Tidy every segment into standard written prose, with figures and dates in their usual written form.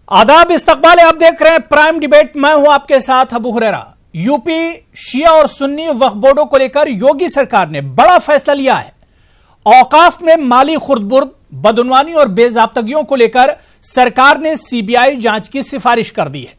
आदाब, इस्तकबाल है। आप देख रहे हैं प्राइम डिबेट। मैं हूं आपके साथ अबू हुरैरा। यूपी शिया और सुन्नी वक्फ बोर्डों को लेकर योगी सरकार ने बड़ा फैसला लिया है। औकाफ में माली खुर्दबुर्द, बदउनवानी और बेजाब्तगियों को लेकर सरकार ने सीबीआई जांच की सिफारिश कर दी है।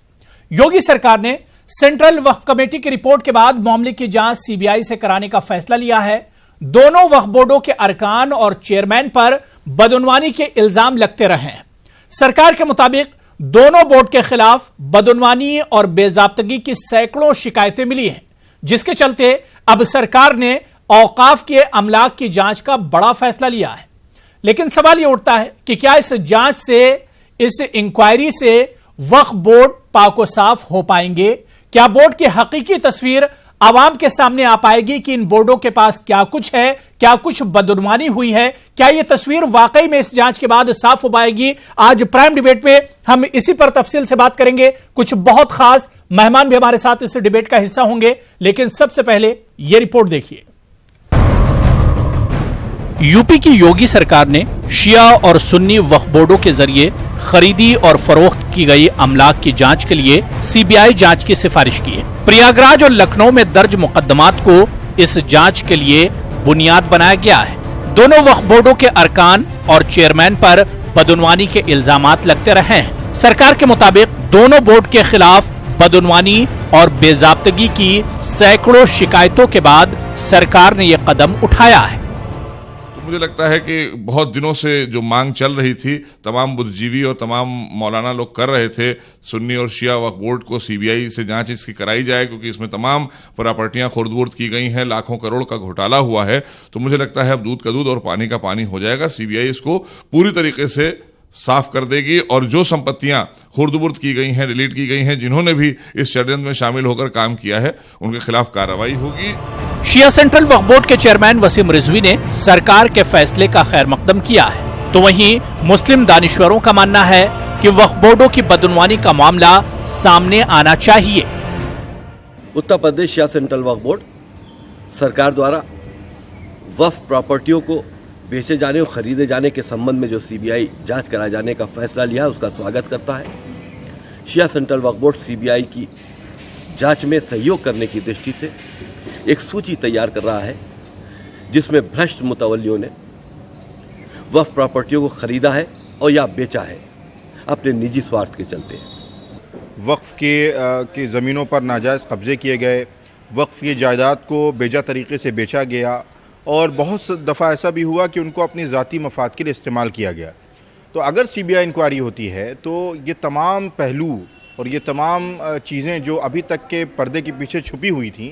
योगी सरकार ने सेंट्रल वक्फ कमेटी की रिपोर्ट के बाद मामले की जांच सीबीआई से कराने का फैसला लिया है। दोनों वक्फ बोर्डों के अरकान और चेयरमैन पर बदउनवानी के इल्जाम लगते रहे हैं। सरकार के मुताबिक दोनों बोर्ड के खिलाफ बदउनवानी और बेजाब्तगी की सैकड़ों शिकायतें मिली हैं, जिसके चलते अब सरकार ने औकाफ के अमलाक की जांच का बड़ा फैसला लिया है। लेकिन सवाल यह उठता है कि क्या इस जांच से, इस इंक्वायरी से वक्फ बोर्ड पाको साफ हो पाएंगे? क्या बोर्ड की हकीकी तस्वीर आवाम के सामने आ पाएगी कि इन बोर्डों के पास क्या कुछ है, क्या कुछ बदउनवानी हुई है? क्या यह तस्वीर वाकई में इस जांच के बाद साफ हो पाएगी? आज प्राइम डिबेट में हम इसी पर तफसील से बात करेंगे। कुछ बहुत खास मेहमान भी हमारे साथ इस डिबेट का हिस्सा होंगे, लेकिन सबसे पहले यह रिपोर्ट देखिए। यूपी की योगी सरकार ने शिया और सुन्नी वक्फ बोर्डों के जरिए खरीदी और फरोख्त की गई अमलाक की जांच के लिए सीबीआई जांच की सिफारिश की है। प्रयागराज और लखनऊ में दर्ज मुकदमात को इस जांच के लिए बुनियाद बनाया गया है। दोनों वक्फ बोर्डों के अरकान और चेयरमैन पर बदउनवानी के इल्जामात लगते रहे हैं। सरकार के मुताबिक दोनों बोर्ड के खिलाफ बदउनवानी और बेजाब्तगी की सैकड़ों शिकायतों के बाद सरकार ने यह कदम उठाया है। मुझे लगता है कि बहुत दिनों से जो मांग चल रही थी, तमाम बुद्धिजीवी और तमाम मौलाना लोग कर रहे थे, सुन्नी और शिया वक्फ बोर्ड को सीबीआई से जांच इसकी कराई जाए, क्योंकि इसमें तमाम प्रॉपर्टियां खुर्द-बुर्द की गई हैं, लाखों करोड़ का घोटाला हुआ है। तो मुझे लगता है अब दूध का दूध और पानी का पानी हो जाएगा। सीबीआई इसको पूरी तरीके से साफ कर देगी और जो संपत्तियां खुर्द-बुर्द की गई हैं, डिलीट की गई हैं, जिन्होंने भी इस षड्यंत्र में शामिल होकर काम किया है, उनके खिलाफ कार्रवाई होगी। शिया सेंट्रल वक्फ बोर्ड के चेयरमैन वसीम रिजवी ने सरकार के फैसले का खैर मकदम किया है, तो वहीं मुस्लिम दानिश्वरों का मानना है कि वक्फ बोर्डों की बदउनवानी का मामला सामने आना चाहिए। उत्तर प्रदेश शिया सेंट्रल वक्फ बोर्ड सरकार द्वारा वक्फ प्रॉपर्टियों को बेचे जाने और खरीदे जाने के संबंध में जो सीबीआई जांच कराए जाने का फैसला लिया है, उसका स्वागत करता है। शिया सेंट्रल वक्फ बोर्ड सीबीआई की जांच में सहयोग करने की दृष्टि से एक सूची तैयार कर रहा है, जिसमें भ्रष्ट मुतवल्लियों ने वक्फ प्रॉपर्टियों को खरीदा है और या बेचा है अपने निजी स्वार्थ के चलते। वक्फ की ज़मीनों पर नाजायज़ कब्जे किए गए, वक्फ की जायदाद को बेजा तरीके से बेचा गया और बहुत दफ़ा ऐसा भी हुआ कि उनको अपनी ज़ाती मफाद के लिए इस्तेमाल किया गया। तो अगर सीबीआई इंक्वायरी होती है तो ये तमाम पहलू और ये तमाम चीज़ें जो अभी तक के पर्दे के पीछे छुपी हुई थीं,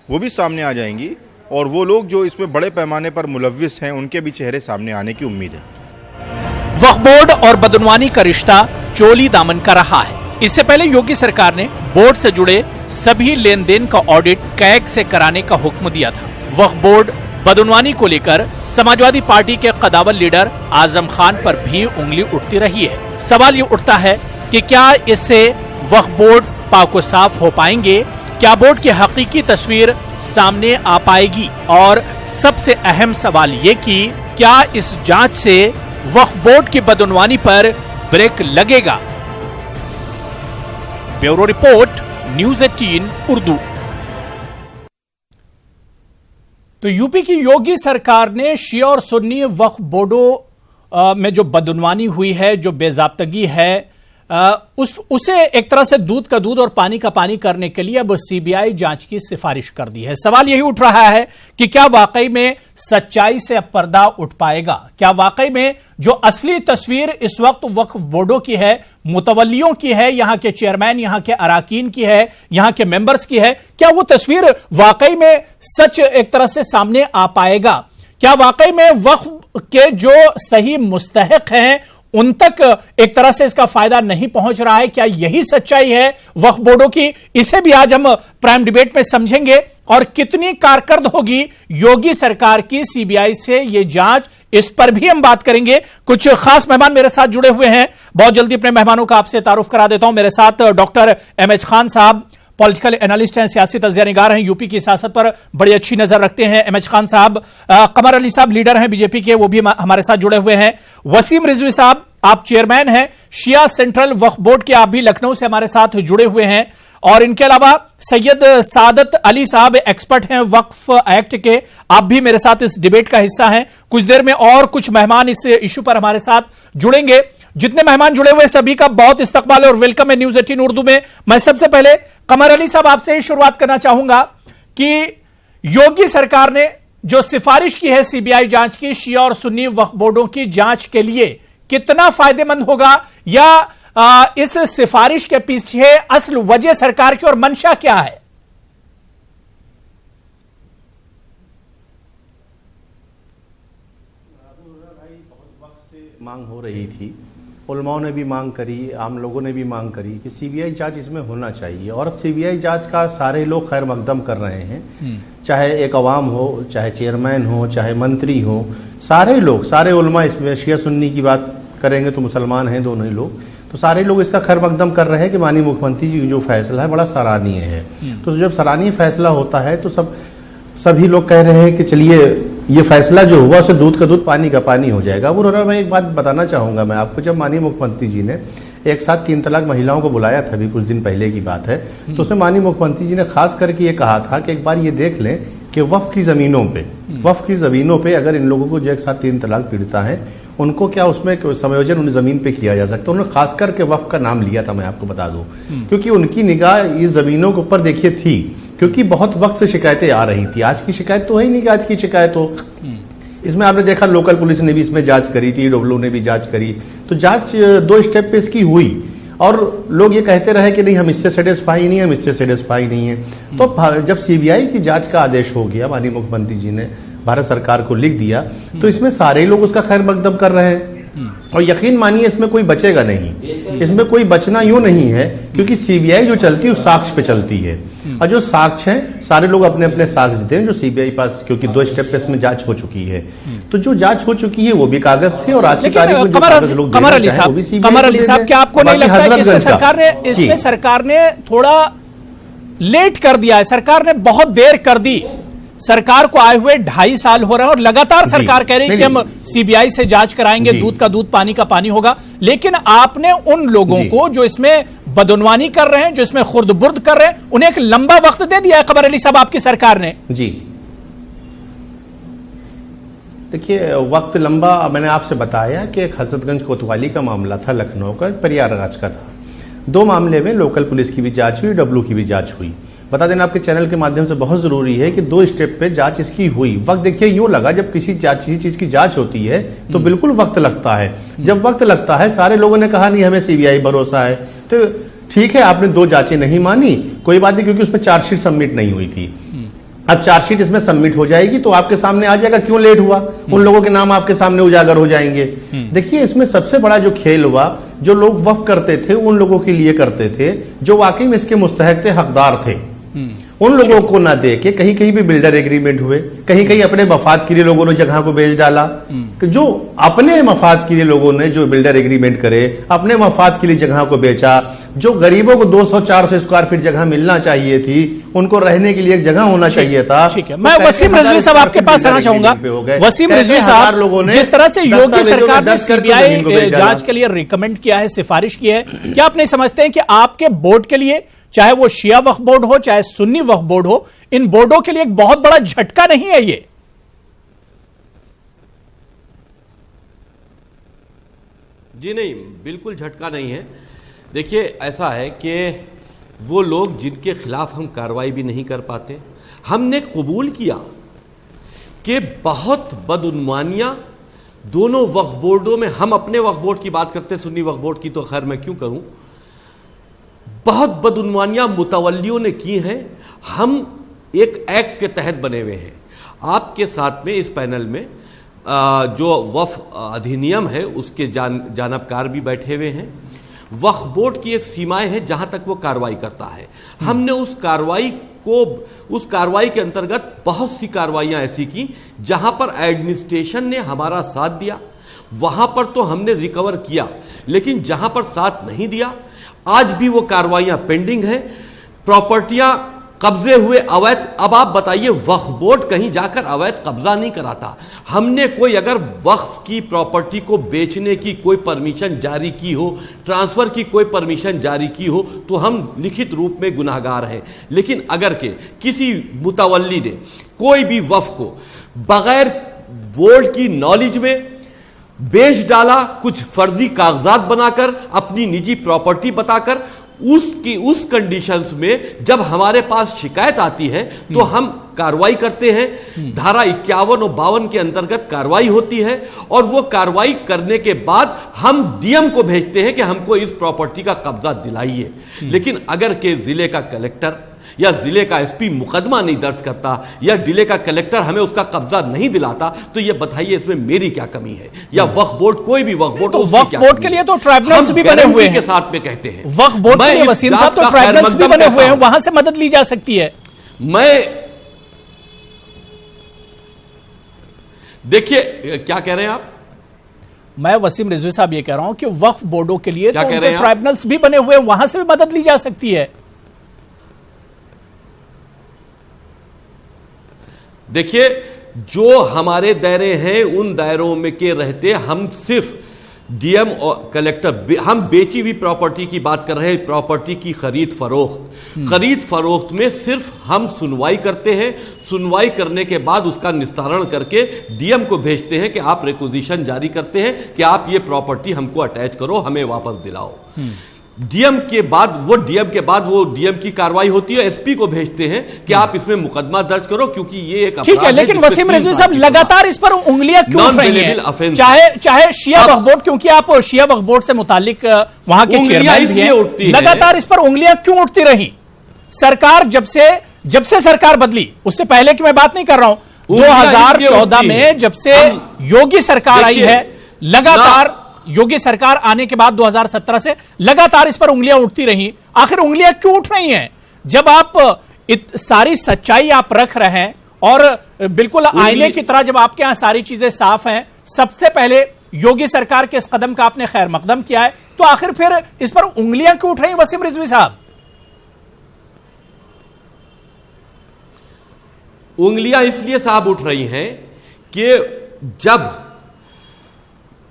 वो भी सामने आ जाएंगी और वो लोग जो इसमें बड़े पैमाने पर मुलव्विस हैं, उनके भी चेहरे सामने आने की उम्मीद है। वक्फ बोर्ड और बदउनवानी का रिश्ता चोली दामन का रहा है। इससे पहले योगी सरकार ने बोर्ड से जुड़े सभी लेन देन का ऑडिट कैग से कराने का हुक्म दिया था। वक्फ बोर्ड बदउनवानी को लेकर समाजवादी पार्टी के कदावर लीडर आजम खान पर भी उंगली उठती रही है। सवाल ये उठता है कि क्या इससे वक्फ बोर्ड पाको साफ हो पाएंगे? क्या बोर्ड की हकीकी तस्वीर सामने आ पाएगी? और सबसे अहम सवाल ये कि क्या इस जांच से वक्फ बोर्ड की बदउनवानी पर ब्रेक लगेगा? Bureau report, news 18 Urdu. तो यूपी की योगी सरकार ने शिया और सुन्नी वक्फ बोर्डों में जो बदउनवानी हुई है, जो बेजाब्तगी है, उसे एक तरह से दूध का दूध और पानी का पानी करने के लिए अब सीबीआई जांच की सिफारिश कर दी है। सवाल यही उठ रहा है कि क्या वाकई में सच्चाई से अब पर्दा उठ पाएगा? क्या वाकई में जो असली तस्वीर इस वक्त वक्फ बोर्डों की है, मुतवल्लियों की है, यहां के चेयरमैन, यहां के अराकीन की है, यहां के मेंबर्स की है, क्या वो तस्वीर वाकई में सच एक तरह से सामने आ पाएगा? क्या वाकई में वक्फ के जो सही मुस्तहक हैं उन तक एक तरह से इसका फायदा नहीं पहुंच रहा है? क्या यही सच्चाई है वक्फ बोर्डों की? इसे भी आज हम प्राइम डिबेट में समझेंगे। और कितनी कारकर्द होगी योगी सरकार की सीबीआई से ये जांच, इस पर भी हम बात करेंगे। कुछ खास मेहमान मेरे साथ जुड़े हुए हैं। बहुत जल्दी अपने मेहमानों का आपसे तारुफ करा देता हूं। मेरे साथ डॉक्टर एमएच खान साहब, पॉलिटिकल एनालिस्ट हैं, सियासी तज्जिया निगार हैं, यूपी की सियासत पर बड़ी अच्छी नजर रखते हैं। एमएच खान साहब, कमर अली साहब लीडर हैं बीजेपी के, वो भी हमारे साथ जुड़े हुए हैं। वसीम रिजवी साहब, आप चेयरमैन हैं शिया सेंट्रल वक्फ बोर्ड के, आप भी लखनऊ से हमारे साथ जुड़े हुए हैं। और इनके अलावा सैयद सादत अली साहब एक्सपर्ट हैं वक्फ एक्ट के, आप भी मेरे साथ इस डिबेट का हिस्सा हैं। कुछ देर में और कुछ मेहमान इस इशू पर हमारे साथ जुड़ेंगे। जितने मेहमान जुड़े हुए सभी का बहुत इस्तकबाल और वेलकम है न्यूज 18 उर्दू में। मैं सबसे पहले कमर अली साहब आपसे ही शुरुआत करना चाहूंगा कि योगी सरकार ने जो सिफारिश की है सीबीआई जांच की शिया और सुन्नी वक्फ बोर्डों की जांच के लिए, कितना फायदेमंद होगा, या इस सिफारिश के पीछे असल वजह सरकार की और मंशा क्या है? मांग हो रही थी, उलमाओं ने भी मांग करी, आम लोगों ने भी मांग करी कि सीबीआई जांच इसमें होना चाहिए, और सीबीआई जांच का सारे लोग खैर मकदम कर रहे हैं, चाहे एक अवाम हो, चाहे चेयरमैन हो, चाहे मंत्री हो, सारे लोग, सारे उलमा, इसमें शिया सुन्नी की बात करेंगे तो मुसलमान हैं दोनों ही लोग, तो सारे लोग इसका खैर मकदम कर रहे हैं कि माननीय मुख्यमंत्री जी जो फैसला है बड़ा सराहनीय है। तो जब सराहनीय फैसला होता है तो सभी लोग कह रहे हैं कि चलिए ये फैसला जो हुआ उससे दूध का दूध पानी का पानी हो जाएगा। अब मैं एक बात बताना चाहूंगा मैं आपको, जब माननीय मुख्यमंत्री जी ने एक साथ 3 तलाक महिलाओं को बुलाया था, अभी कुछ दिन पहले की बात है, तो उसमें माननीय मुख्यमंत्री जी ने खास करके ये कहा था कि एक बार ये देख लें कि वक्फ की जमीनों पे अगर इन लोगों को जो एक साथ 3 तलाक पीड़िता है उनको क्या उसमें समायोजन उन जमीन पे किया जा सकता है। उन्होंने खास करके वक्फ का नाम लिया था, मैं आपको बता दूं, क्योंकि उनकी निगाह इस जमीनों के ऊपर देखिए थी, क्योंकि बहुत वक्त से शिकायतें आ रही थी। आज की शिकायत तो है ही नहीं कि आज की शिकायत हो। इसमें आपने देखा लोकल पुलिस ने भी इसमें जांच करी थी, डब्ल्यू ने भी जांच करी, तो जांच 2 स्टेप पे इसकी हुई, और लोग ये कहते रहे कि नहीं हम इससे सेटिस्फाई नहीं है। तो जब सीबीआई की जांच का आदेश हो गया, माननीय मुख्यमंत्री जी ने भारत सरकार को लिख दिया, तो इसमें सारे लोग उसका खैर मकदम कर रहे हैं, और यकीन मानिए इसमें कोई बचेगा नहीं, इसमें कोई बचना यूं नहीं है, क्योंकि सीबीआई जो चलती है वो साक्ष्य पे चलती है, और जो साक्ष्य है सारे लोग अपने अपने साक्ष्य देते हैं जो सीबीआई पास, क्योंकि 2 स्टेप पे इसमें जांच हो चुकी है। तो जो जांच हो चुकी है वो भी कागज थे, और आज की तारीख में कमर अली साहब, क्या आपको नहीं लगता है कि इसमें सरकार ने थोड़ा लेट कर दिया है? सरकार ने बहुत देर कर दी। सरकार को आए हुए 2.5 साल हो रहे हैं और लगातार सरकार कह रही है कि हम सीबीआई से जांच कराएंगे, दूध का दूध पानी का पानी होगा, लेकिन आपने उन लोगों को जो इसमें बदनवानी कर रहे हैं, जो इसमें खुर्द-बुर्द कर रहे हैं, उन्हें एक लंबा वक्त दे दिया है कमर अली साहब आपकी सरकार ने। जी देखिए, वक्त लंबा, मैंने आपसे बताया कि एक हजरतगंज कोतवाली का मामला था, लखनऊ का प्रयागराज का था। 2 मामले में लोकल पुलिस की भी जांच हुई, डब्ल्यू की भी जांच हुई। बता देना आपके चैनल के माध्यम से बहुत जरूरी है कि 2 स्टेप पे जांच इसकी हुई। वक्त देखिए यूं लगा, जब किसी चीज की जांच होती है तो बिल्कुल वक्त लगता है। जब वक्त लगता है, सारे लोगों ने कहा नहीं हमें सीबीआई भरोसा है, तो ठीक है आपने 2 जांचें नहीं मानी, कोई बात नहीं, क्योंकि उसमें चार्जशीट सबमिट नहीं हुई थी। अब चार्जशीट इसमें सबमिट हो जाएगी तो आपके सामने आ जाएगा क्यों लेट हुआ, उन लोगों के नाम आपके सामने उजागर हो जाएंगे। देखिए इसमें सबसे बड़ा जो खेल हुआ, जो लोग वक्फ करते थे उन लोगों के लिए करते थे जो वाकई में इसके मुस्तहक थे, हकदार थे, उन लोगों को ना दे के कहीं कहीं भी बिल्डर एग्रीमेंट हुए, कहीं कहीं अपने मफाद के लिए लोगों ने जगह को बेच डाला। जो अपने मफाद के लिए लोगों ने जो बिल्डर एग्रीमेंट करे, अपने मफाद के लिए जगह को बेचा, जो गरीबों को 200-400 स्क्वायर फीट जगह मिलना चाहिए थी, उनको रहने के लिए एक जगह होना चाहिए था। ठीक है, मैं वसीम रिजवी साहब आपके पास आना चाहूंगा। वसीम रिजवी साहब, जिस तरह से योगी सरकार ने सीबीआई जांच के लिए रिकमेंड किया है, सिफारिश की है, क्या आप नहीं समझते हैं कि आपके बोर्ड के लिए, चाहे वो शिया वक्फ बोर्ड हो चाहे सुन्नी वक्फ बोर्ड हो, इन बोर्डों के लिए एक बहुत बड़ा झटका नहीं है ये? जी नहीं, बिल्कुल झटका नहीं है। देखिए ऐसा है कि वो लोग जिनके खिलाफ हम कार्रवाई भी नहीं कर पाते, हमने कबूल किया कि बहुत बदउनवानियां दोनों वक्फ बोर्डों में, हम अपने वक्फ बोर्ड की बात करते, सुन्नी वक्फ बोर्ड की तो खैर मैं क्यों करूं, बहुत बदउनवानियां मुतवल्लियों ने की हैं। हम एक एक्ट के तहत बने हुए हैं। आपके साथ में इस पैनल में जो वक्फ अधिनियम है उसके जानबकार भी बैठे हुए हैं। वक्फ बोर्ड की एक सीमाएं हैं जहां तक वो कार्रवाई करता है। हमने उस कार्रवाई के अंतर्गत बहुत सी कार्रवाइयां ऐसी की जहां पर एडमिनिस्ट्रेशन ने हमारा साथ दिया, वहां पर तो हमने रिकवर किया, लेकिन जहां पर साथ नहीं दिया आज भी वो कार्रवाइयां पेंडिंग है। प्रॉपर्टियां कब्जे हुए अवैध, अब आप बताइए वक्फ बोर्ड कहीं जाकर अवैध कब्जा नहीं कराता। हमने कोई अगर वक्फ की प्रॉपर्टी को बेचने की कोई परमिशन जारी की हो, ट्रांसफर की कोई परमिशन जारी की हो, तो हम लिखित रूप में गुनाहगार हैं। लेकिन अगर के किसी मुतवल्ली ने कोई भी वक्फ को बगैर बोर्ड की नॉलेज में बेच डाला, कुछ फर्जी कागजात बनाकर, अपनी निजी प्रॉपर्टी बताकर, उस कंडीशंस में जब हमारे पास शिकायत आती है तो हम कार्रवाई करते हैं। धारा 51 और 52 के अंतर्गत कार्रवाई होती है और वो कार्रवाई करने के बाद हम डीएम को भेजते हैं कि हमको इस प्रॉपर्टी का कब्जा दिलाइए। लेकिन अगर के जिले का कलेक्टर या जिले का एसपी मुकदमा नहीं दर्ज करता या जिले का कलेक्टर हमें उसका कब्जा नहीं दिलाता, तो ये बताइए इसमें मेरी क्या कमी है? या वक्फ बोर्ड, कोई भी वक्फ बोर्ड, तो वक्फ बोर्ड के लिए तो ट्राइब्यूनल्स भी बने हुए हैं के साथ में कहते हैं वक्फ बोर्ड के लिए वसीम साहब, तो ट्राइब्यूनल्स भी बने हुए हैं, वहां से मदद ली जा सकती है। मैं देखिए क्या कह रहे हैं आप? मैं वसीम रिजवी साहब ये कह रहा हूं कि वक्फ बोर्डों के लिए क्या तो कह रहे हैं ट्राइब्यूनल्स भी बने हुए हैं, वहां से भी मदद ली जा सकती है। देखिए, जो हमारे दायरे हैं उन दायरों में के रहते हम सिर्फ डीएम और कलेक्टर, हम बेची हुई प्रॉपर्टी की बात कर रहे हैं, प्रॉपर्टी की खरीद फरोख्त में सिर्फ हम सुनवाई करते हैं। सुनवाई करने के बाद उसका निस्तारण करके डीएम को भेजते हैं कि आप रिक्विजिशन जारी करते हैं कि आप ये प्रॉपर्टी हमको अटैच करो, हमें वापस दिलाओ। डीएम के बाद वो डीएम की कार्रवाई होती है, एसपी को भेजते हैं कि आप इसमें मुकदमा दर्ज करो, क्योंकि ये एक ठीक है। लेकिन वसीम रिजवी साहब लगातार इस पर उंगलियां क्यों उठ रही हैं? चाहे शिया वक्फ बोर्ड, क्योंकि आप शिया वक्फ बोर्ड से मुतालिक वहां के चेयरमैन भी हैं, लगातार इस पर उंगलियां क्यों उठती रही? सरकार जब से सरकार बदली, उससे पहले की मैं बात नहीं कर रहा हूं, 2014 में जब से योगी सरकार आई है, लगातार योगी सरकार आने के बाद 2017 से लगातार इस पर उंगलियां उठती रही। आखिर उंगलियां क्यों उठ रही हैं? जब आप सारी सच्चाई आप रख रहे हैं और बिल्कुल आईने की तरह जब आपके यहां सारी चीजें साफ हैं, सबसे पहले योगी सरकार के इस कदम का आपने खैर मकदम किया है, तो आखिर फिर इस पर उंगलियां क्यों उठ रही वसीम रिजवी साहब? उंगलियां इसलिए साहब उठ रही हैं कि जब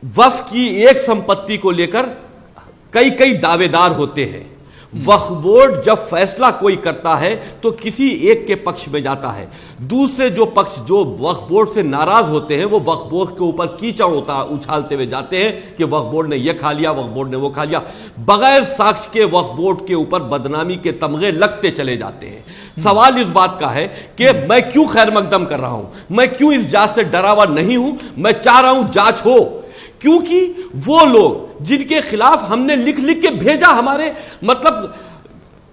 वक्फ की एक संपत्ति को लेकर कई दावेदार होते हैं, वक्फ बोर्ड जब फैसला कोई करता है तो किसी एक के पक्ष में जाता है, दूसरे जो पक्ष जो वक्फ बोर्ड से नाराज होते हैं वो वक्फ बोर्ड के ऊपर कीचड़ उछालते हुए जाते हैं कि वक्फ बोर्ड ने यह खा लिया, वक्फ बोर्ड ने वो खा लिया। बगैर साक्ष्य के वक्फ बोर्ड के ऊपर बदनामी के तमगे लगते चले जाते हैं। सवाल इस बात का है कि मैं क्यों खैर मकदम कर रहा हूं, मैं क्यों इस जांच से डरा हुआ नहीं हूं, मैं चाह रहा हूं जांच हो, क्योंकि वो लोग जिनके खिलाफ हमने लिख के भेजा, हमारे मतलब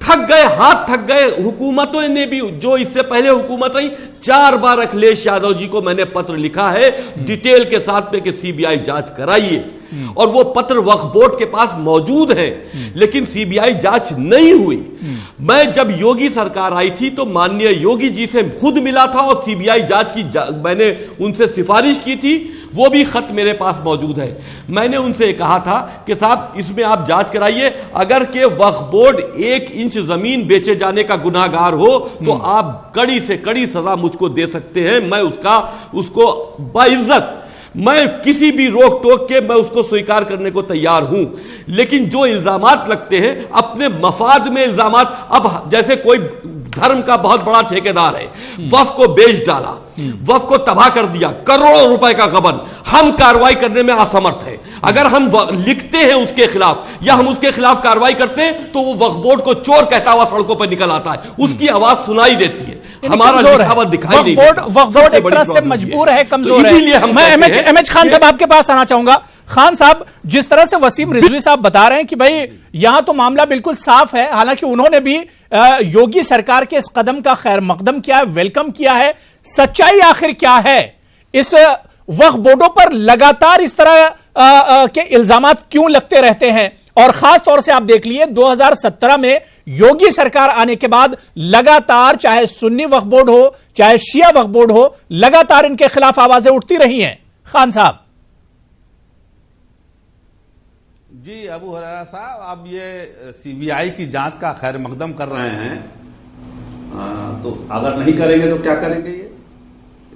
थक गए, हाथ थक गए। हुकूमतों ने भी, जो इससे पहले हुकूमत आई, 4 बार अखिलेश यादव जी को मैंने पत्र लिखा है डिटेल के साथ में कि सीबीआई जांच कराइए, और वो पत्र वक्फ बोर्ड के पास मौजूद है, लेकिन सीबीआई जांच नहीं हुई। मैं जब योगी सरकार आई थी तो माननीय योगी जी से खुद मिला था और सीबीआई जांच की मैंने उनसे सिफारिश की थी, वो भी खत मेरे पास मौजूद है। मैंने उनसे कहा था कि साहब इसमें आप जांच कराइए, अगर के वक्फ बोर्ड 1 इंच जमीन बेचे जाने का गुनाहगार हो तो आप कड़ी से कड़ी सजा मुझको दे सकते हैं। मैं उसको बाइज्जत, मैं किसी भी रोक टोक के मैं उसको स्वीकार करने को तैयार हूं। लेकिन जो इल्जामात लगते हैं अपने मफाद में इल्जामात, अब जैसे कोई धर्म का बहुत बड़ा ठेकेदार है, वक्फ को बेच डाला, वक्फ को तबाह कर दिया, करोड़ों रुपए का गबन, हम कार्रवाई करने में असमर्थ हैं। अगर हम लिखते हैं उसके खिलाफ या हम उसके खिलाफ कार्रवाई करते हैं तो वो वक्फ बोर्ड को चोर कहता हुआ सड़कों पर निकल आता है, उसकी आवाज सुनाई देती है, हमारा लिखावट दिखाई नहीं देता। वक्फ बोर्ड एक तरह से मजबूर है, कमजोर है। इसीलिए मैं एमएच खान साहब आपके पास आना चाहूंगा। खान साहब, जिस तरह से वसीम रिजवी साहब बता रहे हैं कि भाई यहां तो मामला बिल्कुल साफ है, हालांकि उन्होंने भी योगी सरकार के इस कदम का खैर मकदम किया है, वेलकम किया है, सच्चाई आखिर क्या है? इस वक्फ बोर्डों पर लगातार इस तरह के इल्जामात क्यों लगते रहते हैं? और खास तौर से आप देख लिए 2017 में योगी सरकार आने के बाद लगातार, चाहे सुन्नी वक्फ बोर्ड हो चाहे शिया वक्फ बोर्ड हो, लगातार इनके खिलाफ आवाजें उठती रही हैं। खान साहब जी, अबू हुरैरा साहब, आप ये सीबीआई की जांच का खैर मकदम कर रहे हैं, तो अगर नहीं करेंगे तो क्या करेंगे? ये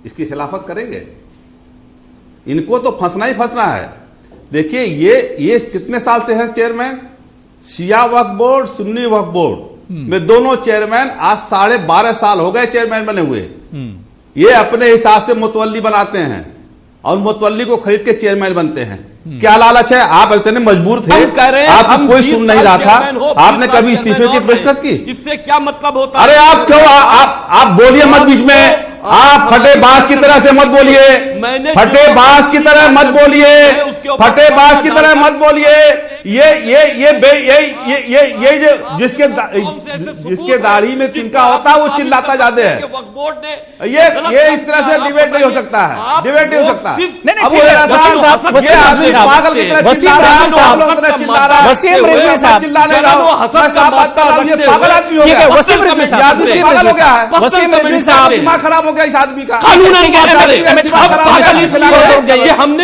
इसकी खिलाफत करेंगे? इनको तो फंसना ही फंसना है। देखिए ये कितने साल से है चेयरमैन? शिया वक्फ बोर्ड, सुन्नी वक्फ बोर्ड में दोनों चेयरमैन आज 12.5 साल हो गए चेयरमैन बने हुए। ये अपने हिसाब से मुतवल्ली बनाते हैं और मुतवल्ली को खरीद के चेयरमैन बनते हैं। क्या लालच है? आप इतने मजबूर थे, आप कोई सुन नहीं रहा था, आपने कभी इस्तीफे की पेशकश की? इससे क्या मतलब होता है? अरे आप क्यों आप बोलिए मत बीच में, आप फटे बांस की तरह से मत बोलिए, फटे बांस की तरह मत बोलिए, फटे बांस की तरह मत बोलिए। ये जिसके दाढ़ी में तिनका होता है वो चिल्लाता ज्यादा है। ये इस तरह से डिबेट नहीं हो सकता है, डिबेट नहीं हो सकता। पागल की तरह चिल्ला रहा है, चिल्ला रहा है। वसीम रिजवी साहब चिल्लाने पागल आदमी हो गया, वसीम रिजवी साहब पागल हो गया है, वसीम रिजवी साहब दिमाग खराब हो गया इस आदमी का।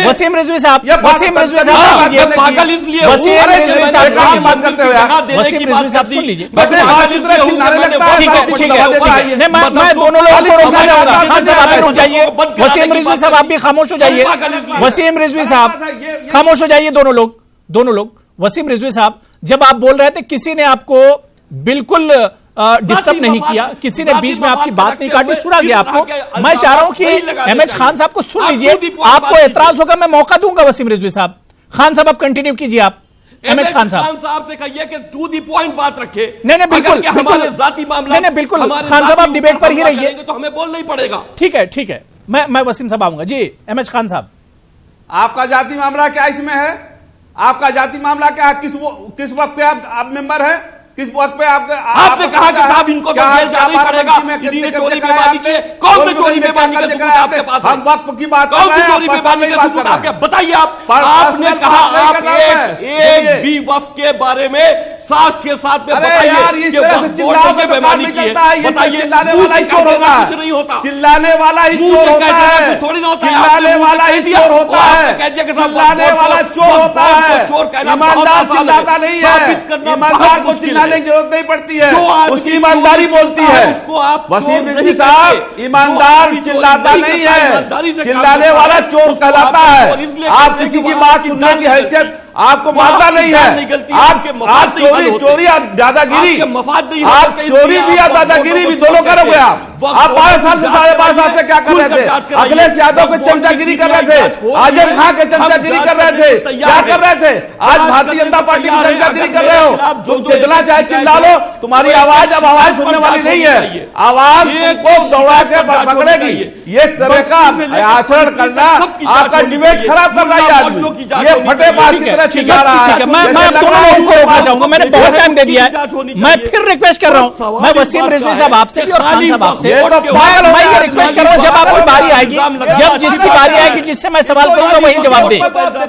वसीम रिजवी साहब, वसीम रिजवी साहब, पागल इसलिए वसीम रिजवी साहब बात करते हुए वसीम रिजवी साहब सुन लीजिए। चिल्लाने लगता है। ठीक है, मैं दोनों लोगों को रोकना चाहूंगा। खान साहब आप भी रुक जाइए, वसीम रिजवी साहब आप भी खामोश हो जाइए, वसीम रिजवी साहब खामोश हो जाइए, दोनों लोग। वसीम रिजवी साहब, जब आप बोल रहे थे किसी ने आपको बिल्कुल डिस्टर्ब नहीं किया, किसी ने बीच में आपकी बात नहीं काटी, सुना गया आपको। मैं चाह रहा हूं कि एमएच खान साहब को सुन लीजिए, आपको एतराज होगा मैं मौका दूंगा। वसीम रिजवी साहब, खान साहब आप कंटिन्यू कीजिए। आप एमएच खान साहब से कहिए कि टू द पॉइंट बात रखे। नहीं बिल्कुल, हमारे जाती मामला, नहीं बिल्कुल, खान साहब आप डिबेट पर ही रहिए, तो हमें बोलना ही पड़ेगा। ठीक है, मैं वसीम साहब आऊंगा जी। एमएच खान साहब, आपका जाति मामला क्या इसमें है? आपका जाति मामला क्या है? किस वक्त पे आप मेंबर है? किस वक्त पे आपने कहा कि साहब इनको तो जेल जाना ही पड़ेगा, इन्होंने चोरी बेईमानी की। कौन से चोरी बेईमानी के सबूत आपके पास है? हम वक्त की बात कर कौन रहे सी हैं, चोरी बेईमानी के सबूत आपके? बताइए आप। आपने कहा आप एक भी वक्फ के बारे में साक्ष्य के साथ में बताइए कि वक्फ बोर्ड ने बेईमानी की है। बताइए, चिल्लाने वाला ही चोर होता है, कुछ नहीं होता, चिल्लाने वाला ही चोर होता है, थोड़ी ना होता है, चिल्लाने वाला ही चोर होता है, चिल्लाने वाला चोर होता है। ईमानदार चिल्लाता नहीं है, ईमानदार को चिल्लाने की जरूरत नहीं पड़ती है, उसकी ईमानदारी बोलती है। वसीम रिजवी साहब, ईमानदार चिल्लाता नहीं है, चिल्लाने वाला चोर कहलाता है। आप किसी की बात सुनने की हैसियत आपको मानता नहीं है। आप चोरी आप दादागिरी, आप चोरी भी या दादागिरी भी दोनों करोगे। आप 12 साल से 12.5 साल से क्या कर रहे थे? अखिलेश यादव को चमचागिरी कर रहे थे, आजम खां के चमचागिरी कर रहे थे, क्या कर रहे थे? आज भारतीय जनता पार्टी की चमचागिरी कर रहे हो। तुम जितना चाहे चिल्ला लो, तुम्हारी आवाज अब आवाज सुनने वाली नहीं है, आवाज को दौड़ा के पकड़ेगी। ये तरह का आचरण करना आपका डिबेट खराब कर रहा है आदमी। ये फटे बाज की तरह चिल्ला रहा है। मैं दोनों लोगों को रोकना चाहूंगा, मैंने बहुत टाइम दे दिया है। मैं फिर रिक्वेस्ट कर रहा हूं, मैं वसीम रिजवी साहब आपसे भी और खान साहब आपसे, मैं ये रिक्वेस्ट कर रहा हूं, जब आपकी बारी आएगी, जब जिसकी बारी आएगी, जिससे मैं सवाल करूंगा वही जवाब दे।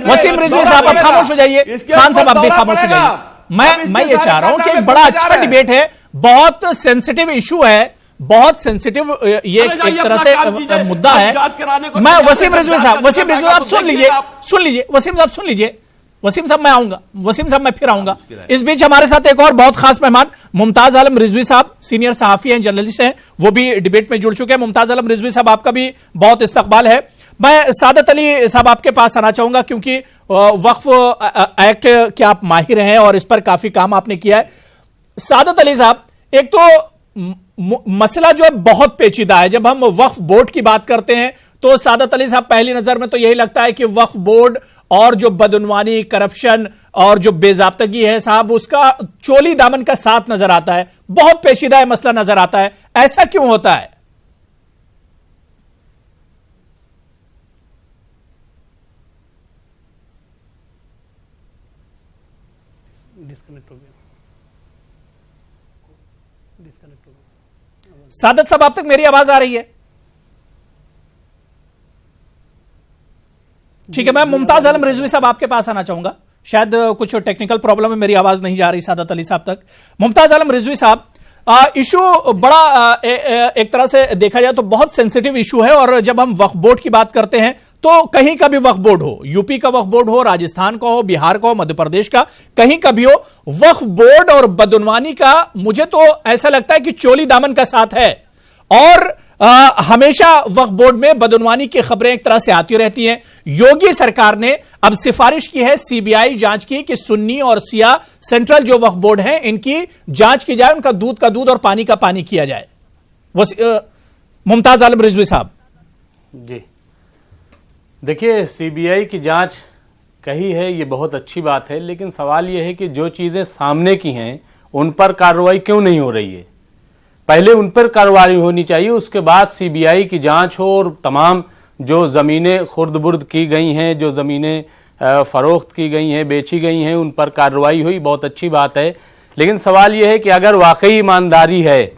वसीम रिजवी साहब आप खामोश हो जाइए, खान साहब आप भी खामोश हो जाइए। मैं ये चाह रहा हूं कि बड़ा अच्छा डिबेट है, बहुत सेंसिटिव इशू है, बहुत सेंसिटिव ये एक तरह से मुद्दा है। मैं वसीम रिजवी साहब सुन लीजिए, वसीम साहब सुन लीजिए, वसीम साहब मैं आऊंगा, वसीम साहब मैं फिर आऊंगा। इस बीच हमारे साथ एक और बहुत खास मेहमान मुमताज आलम रिजवी साहब, सीनियर सहाफी हैं, जर्नलिस्ट हैं, वो भी डिबेट में जुड़ चुके हैं। मुमताज आलम रिजवी साहब आपका भी बहुत इस्तकबाल है। मैं सादत अली साहब आपके पास आना चाहूंगा, क्योंकि वक्फ एक्ट के आप माहिर हैं और इस पर काफी काम आपने किया है। सादत अली साहब, एक तो मसला जो है बहुत पेचीदा है। जब हम वक्फ बोर्ड की बात करते हैं तो सादत अली साहब पहली नजर में तो यही लगता है कि वक्फ बोर्ड और जो बदउनवानी, करप्शन और जो बेजाब्तगी है साहब, उसका चोली दामन का साथ नजर आता है। बहुत पेचीदा है मसला नजर आता है, ऐसा क्यों होता है? सादत साहब, आप तक मेरी आवाज आ रही है? ठीक है, मैं मुमताज आलम रिजवी साहब आपके पास आना चाहूंगा। शायद कुछ टेक्निकल प्रॉब्लम है, मेरी आवाज नहीं जा रही सादत अली साहब तक। मुमताज आलम रिजवी साहब, इशू बड़ा एक तरह से देखा जाए तो बहुत सेंसिटिव इशू है, और जब हम वक्फ बोर्ड की बात करते हैं तो कहीं का भी वक्फ बोर्ड हो, यूपी का वक्फ बोर्ड हो, राजस्थान का हो, बिहार का हो, मध्य प्रदेश का, कहीं का भी हो, वक्फ बोर्ड और बदउनवानी का मुझे तो ऐसा लगता है कि चोली दामन का साथ है। और हमेशा वक्फ बोर्ड में बदनवानी की खबरें एक तरह से आती रहती हैं। योगी सरकार ने अब सिफारिश की है सीबीआई जांच की कि सुन्नी और शिया सेंट्रल जो वक्फ बोर्ड हैं इनकी जांच की जाए, उनका दूध का दूध और पानी का पानी किया जाए। मुमताज आलम रिजवी साहब जी देखिए, सीबीआई की जांच कही है, ये बहुत अच्छी बात है, लेकिन सवाल यह है कि जो चीजें सामने की हैं उन पर कार्रवाई क्यों नहीं हो रही है? पहले उन पर कार्रवाई होनी चाहिए, उसके बाद सीबीआई की जांच हो और तमाम जो ज़मीनें खुर्द-बुर्द की गई हैं, जो ज़मीनें फ़रोख्त की गई हैं, बेची गई हैं, उन पर कार्रवाई हुई, बहुत अच्छी बात है। लेकिन सवाल यह है कि अगर वाकई ईमानदारी है,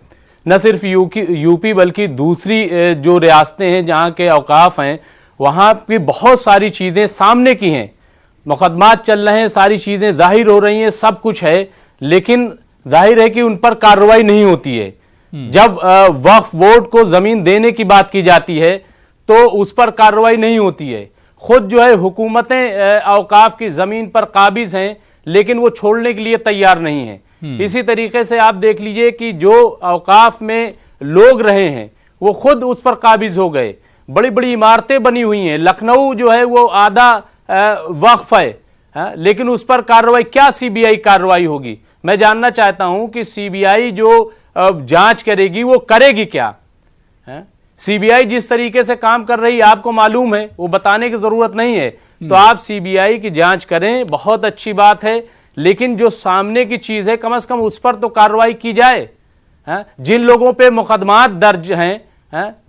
न सिर्फ यूपी बल्कि दूसरी जो रियासतें हैं जहाँ के औकाफ हैं वहाँ की बहुत सारी चीज़ें सामने की हैं, मुकदमात चल रहे हैं, सारी चीज़ें जाहिर हो रही हैं, सब कुछ है, लेकिन जाहिर है कि उन पर कार्रवाई नहीं होती है। जब वक्फ बोर्ड को जमीन देने की बात की जाती है तो उस पर कार्रवाई नहीं होती है। खुद जो है हुकूमतें औकाफ की जमीन पर काबिज हैं, लेकिन वो छोड़ने के लिए तैयार नहीं है। इसी तरीके से आप देख लीजिए कि जो औकाफ में लोग रहे हैं वो खुद उस पर काबिज हो गए, बड़ी बड़ी इमारतें बनी हुई हैं। लखनऊ जो है वो आधा वक्फ है, लेकिन उस पर कार्रवाई क्या सीबीआई कार्रवाई होगी? मैं जानना चाहता हूं कि सीबीआई जो जांच करेगी वो करेगी क्या? सीबीआई जिस तरीके से काम कर रही है आपको मालूम है, वो बताने की जरूरत नहीं है। तो आप सीबीआई की जांच करें, बहुत अच्छी बात है, लेकिन जो सामने की चीज है कम से कम उस पर तो कार्रवाई की जाए। जिन लोगों पे मुकदमात दर्ज हैं,